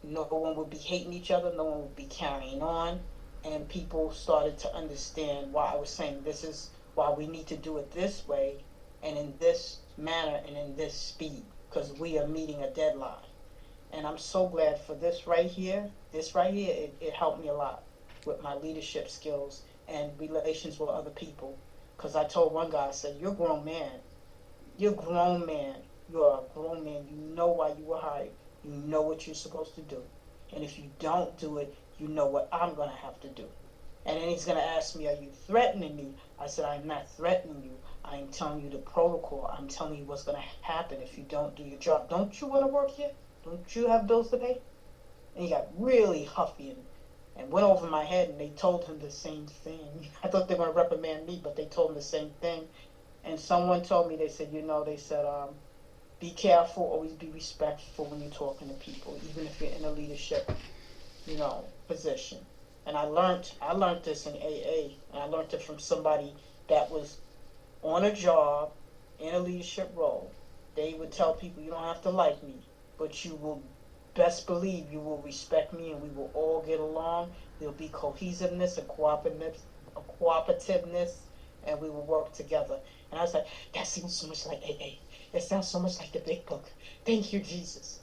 no one would be hating each other, no one would be carrying on, and people started to understand why I was saying this is why we need to do it this way, and in this manner, and in this speed, because we are meeting a deadline. And I'm so glad for this right here. It helped me a lot with my leadership skills and relations with other people. Because I told one guy, I said, you're a grown man. You're a grown man. You're a grown man. You know why you were hired. You know what you're supposed to do. And if you don't do it, you know what I'm going to have to do. And then he's going to ask me, are you threatening me? I said, I'm not threatening you. I'm telling you the protocol. I'm telling you what's going to happen if you don't do your job. Don't you want to work here? Don't you have bills to pay? And he got really huffy and went over my head, and they told him the same thing. I thought they were going to reprimand me, but they told him the same thing. And someone told me, they said, be careful, always be respectful when you're talking to people, even if you're in a leadership, you know, position. And I learned this in AA, and I learned it from somebody that was on a job in a leadership role. They would tell people, you don't have to like me, but you will best believe you will respect me, and we will all get along. There'll be cohesiveness and cooperativeness, and we will work together. And I was like, that sounds so much like AA. It sounds so much like the big book. Thank you, Jesus.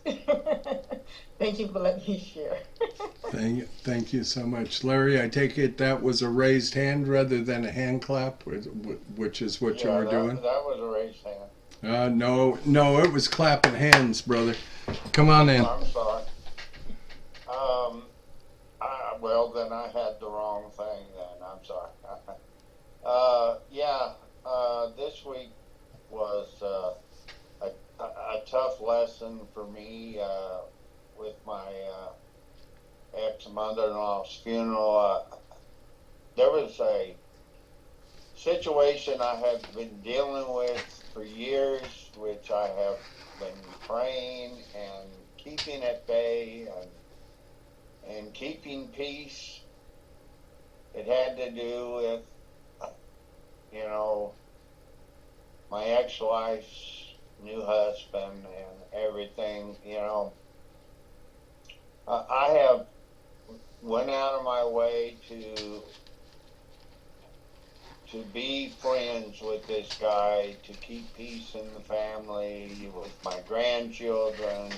Thank you for letting me share. Thank you so much. Larry, I take it that was a raised hand rather than a hand clap, which is what you were doing? That was a raised hand. No, it was clapping hands, brother. Come on in. I'm sorry. Well, then I had the wrong thing then. I'm sorry. This week was a tough lesson for me with my ex-mother-in-law's funeral. There was a situation I have been dealing with for years, which I have been praying and keeping at bay and keeping peace. It had to do with, you know, my ex-wife's new husband and everything, you know. I have went out of my way to be friends with this guy, to keep peace in the family, with my grandchildren,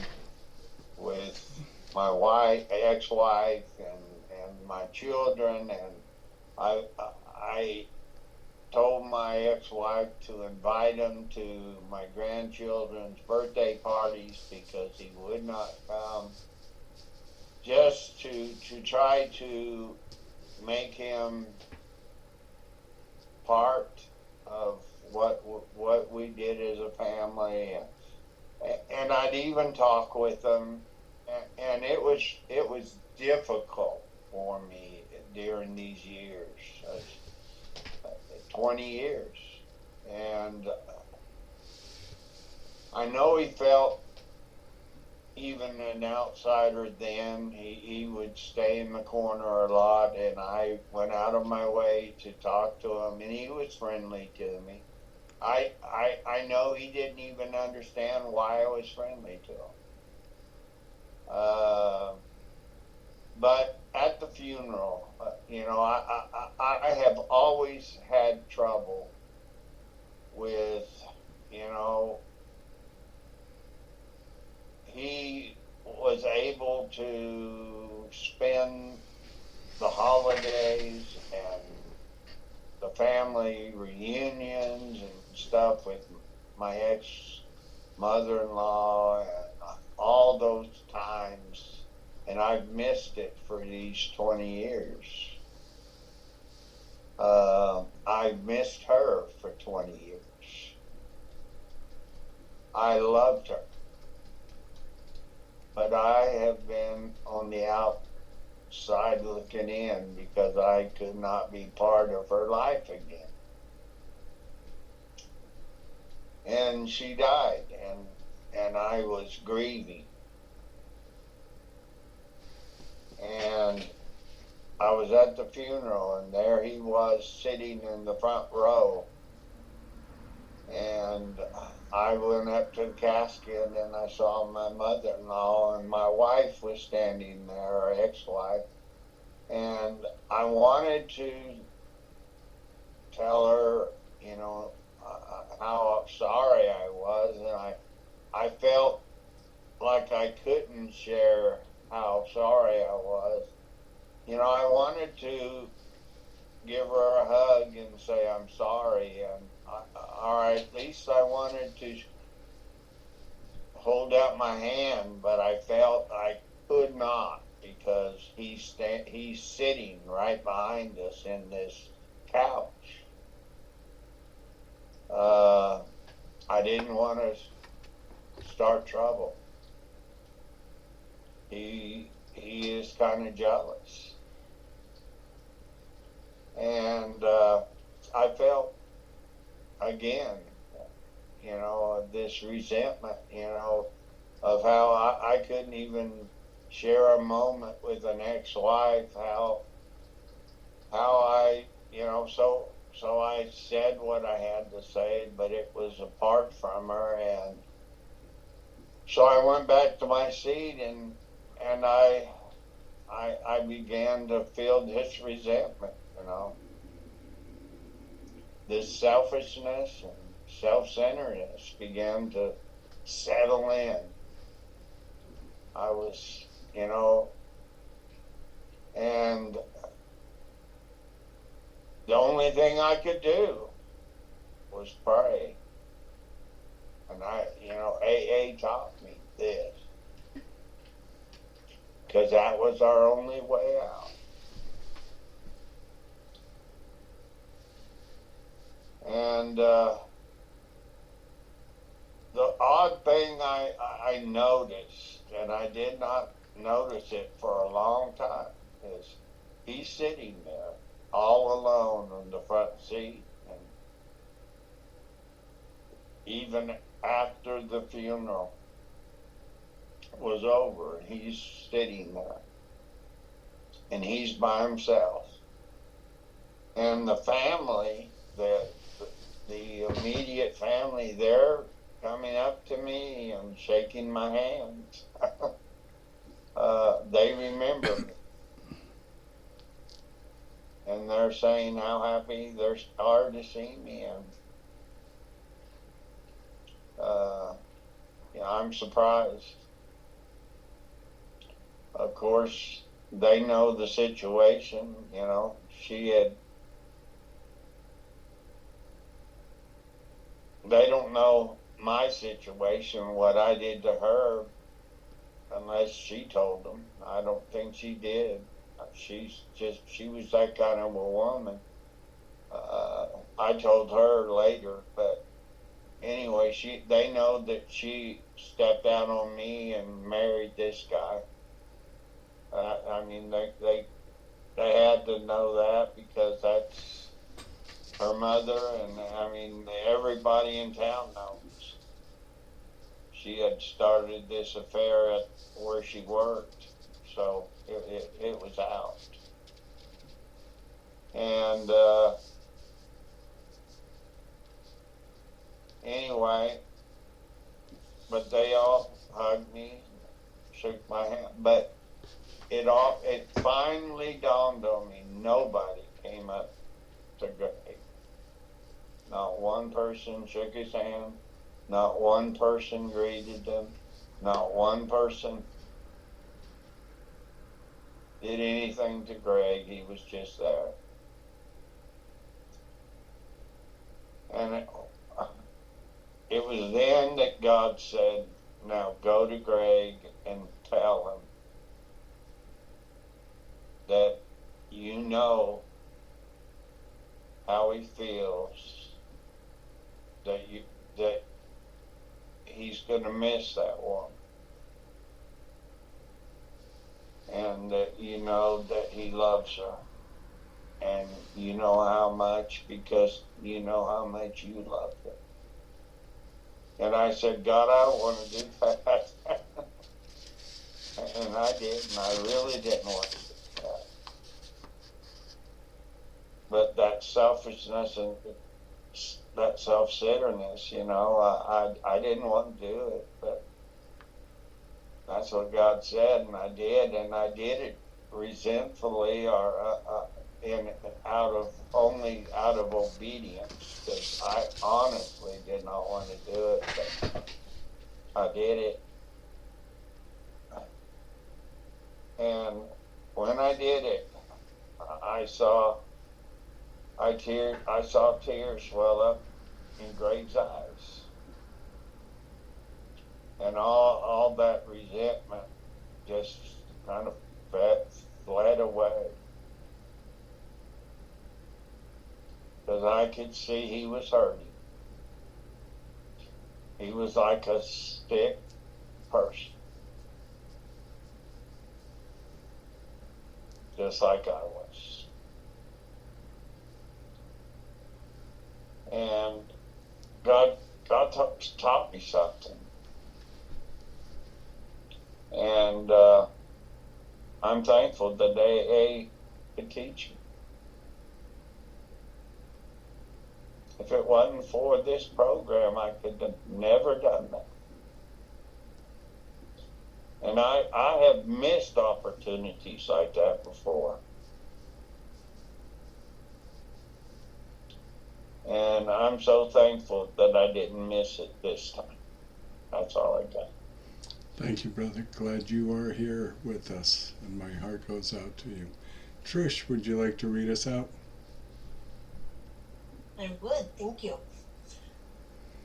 with my ex-wife, and my children. And I told my ex-wife to invite him to my grandchildren's birthday parties because he would not come, just to try to make him part of what we did as a family. And I'd even talk with them, and it was difficult for me during these years, 20 years. And I know he felt even an outsider then. He would stay in the corner a lot, and I went out of my way to talk to him, and he was friendly to me. I know he didn't even understand why I was friendly to him. But at the funeral, you know, I have always had trouble with, you know, he was able to spend the holidays and the family reunions and stuff with my ex-mother-in-law and all those times, and I've missed it for these 20 years. I've missed her for 20 years. I loved her. But I have been on the outside looking in because I could not be part of her life again. And she died, and I was grieving. And I was at the funeral, and there he was sitting in the front row. And I went up to the casket, and I saw my mother-in-law, and my wife was standing there, her ex-wife. And I wanted to tell her, you know, how sorry I was, and I felt like I couldn't share how sorry I was. You know, I wanted to give her a hug and say I'm sorry, or at least I wanted to hold out my hand, but I felt I could not because he's sitting right behind us in this couch. I didn't want to start trouble. He is kind of jealous. And I felt, again, you know, this resentment, you know, of how I couldn't even share a moment with an ex-wife, how I, you know, so I said what I had to say, but it was apart from her. And so I went back to my seat, and I began to feel this resentment, you know, this selfishness and self-centeredness began to settle in. I was, you know, and the only thing I could do was pray. And you know, AA taught me this, because that was our only way out. And the odd thing I noticed, and I did not notice it for a long time, is he's sitting there all alone on the front seat, and even after the funeral was over, he's sitting there and he's by himself. And the family, the immediate family, they're coming up to me and shaking my hand. They remember me. And they're saying how happy they are to see me. And yeah, I'm surprised. Of course, they know the situation. You know, they don't know my situation, what I did to her, unless she told them. I don't think she did. She was that kind of a woman. I told her later, but anyway, they know that she stepped out on me and married this guy. I mean, they had to know that because that's her mother, and I mean, everybody in town knows. She had started this affair at where she worked, so it was out. And anyway, but they all hugged me, shook my hand, but it finally dawned on me, nobody came up to Greg. Not one person shook his hand. Not one person greeted them. Not one person did anything to Greg. He was just there. And it was then that God said, now go to Greg and tell him that you know how he feels, that he's going to miss that woman, and that you know that he loves her, and you know how much, because you know how much you love her. And I said, God, I don't want to do that. And I did, and I really didn't want to do that. But that selfishness and that self-centeredness, you know, I didn't want to do it, but that's what God said, and I did it resentfully, or only out of obedience, because I honestly did not want to do it, but I did it. And when I did it, I saw tears well up in Greg's eyes, and all that resentment just kind of fled away, because I could see he was hurting. He was like a sick person, just like I was. And God taught me something. And I'm thankful that AA could teach me. If it wasn't for this program, I could have never done that. And I have missed opportunities like that before. And I'm so thankful that I didn't miss it this time. That's all I got. Thank you, brother. Glad you are here with us, and my heart goes out to you. Trish, would you like to read us out? I would, thank you.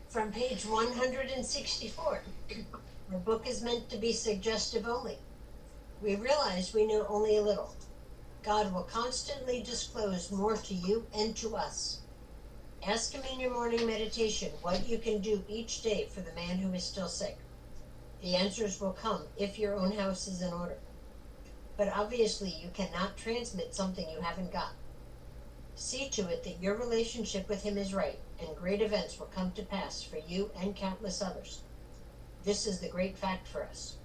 From page 164. Our book is meant to be suggestive only. We realize we know only a little. God will constantly disclose more to you and to us. Ask him in your morning meditation what you can do each day for the man who is still sick. The answers will come if your own house is in order. But obviously you cannot transmit something you haven't got. See to it that your relationship with him is right, and great events will come to pass for you and countless others. This is the great fact for us.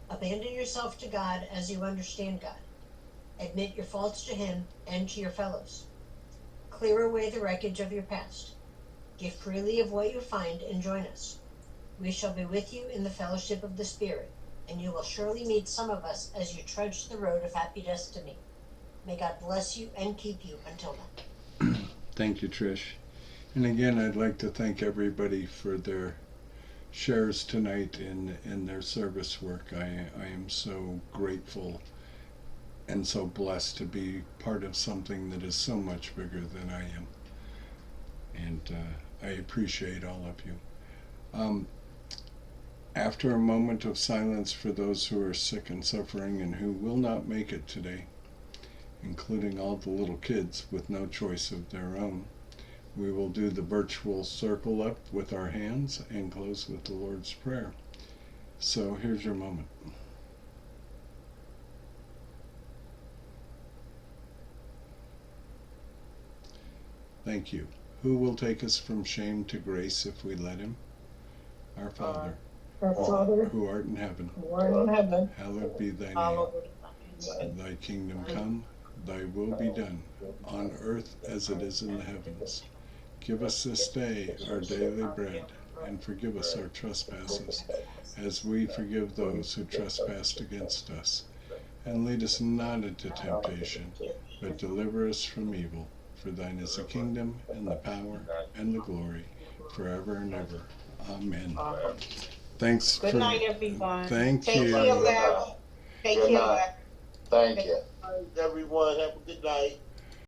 Abandon yourself to God as you understand God. Admit your faults to Him and to your fellows. Clear away the wreckage of your past. Give freely of what you find and join us. We shall be with you in the fellowship of the Spirit, and you will surely meet some of us as you trudge the road of happy destiny. May God bless you and keep you until then. Thank you, Trish. And again, I'd like to thank everybody for their shares tonight in their service work. I am so grateful and so blessed to be part of something that is so much bigger than I am. And I appreciate all of you. After a moment of silence for those who are sick and suffering and who will not make it today, including all the little kids with no choice of their own, we will do the virtual circle up with our hands and close with the Lord's Prayer. So here's your moment. Thank you. Who will take us from shame to grace if we let him? Our Father, Our Father, who art in heaven, who art in heaven, hallowed be thy name. Thy kingdom come, thy will be done, on earth as it is in the heavens. Give us this day our daily bread, and forgive us our trespasses, as we forgive those who trespass against us. And lead us not into temptation, but deliver us from evil. For thine is the kingdom, and the power, and the glory, forever and ever. Amen. Thanks. Good night, everyone. Thank Thank you. you, Lev. Thank you, Lev. Thank you. Everyone, have a good night.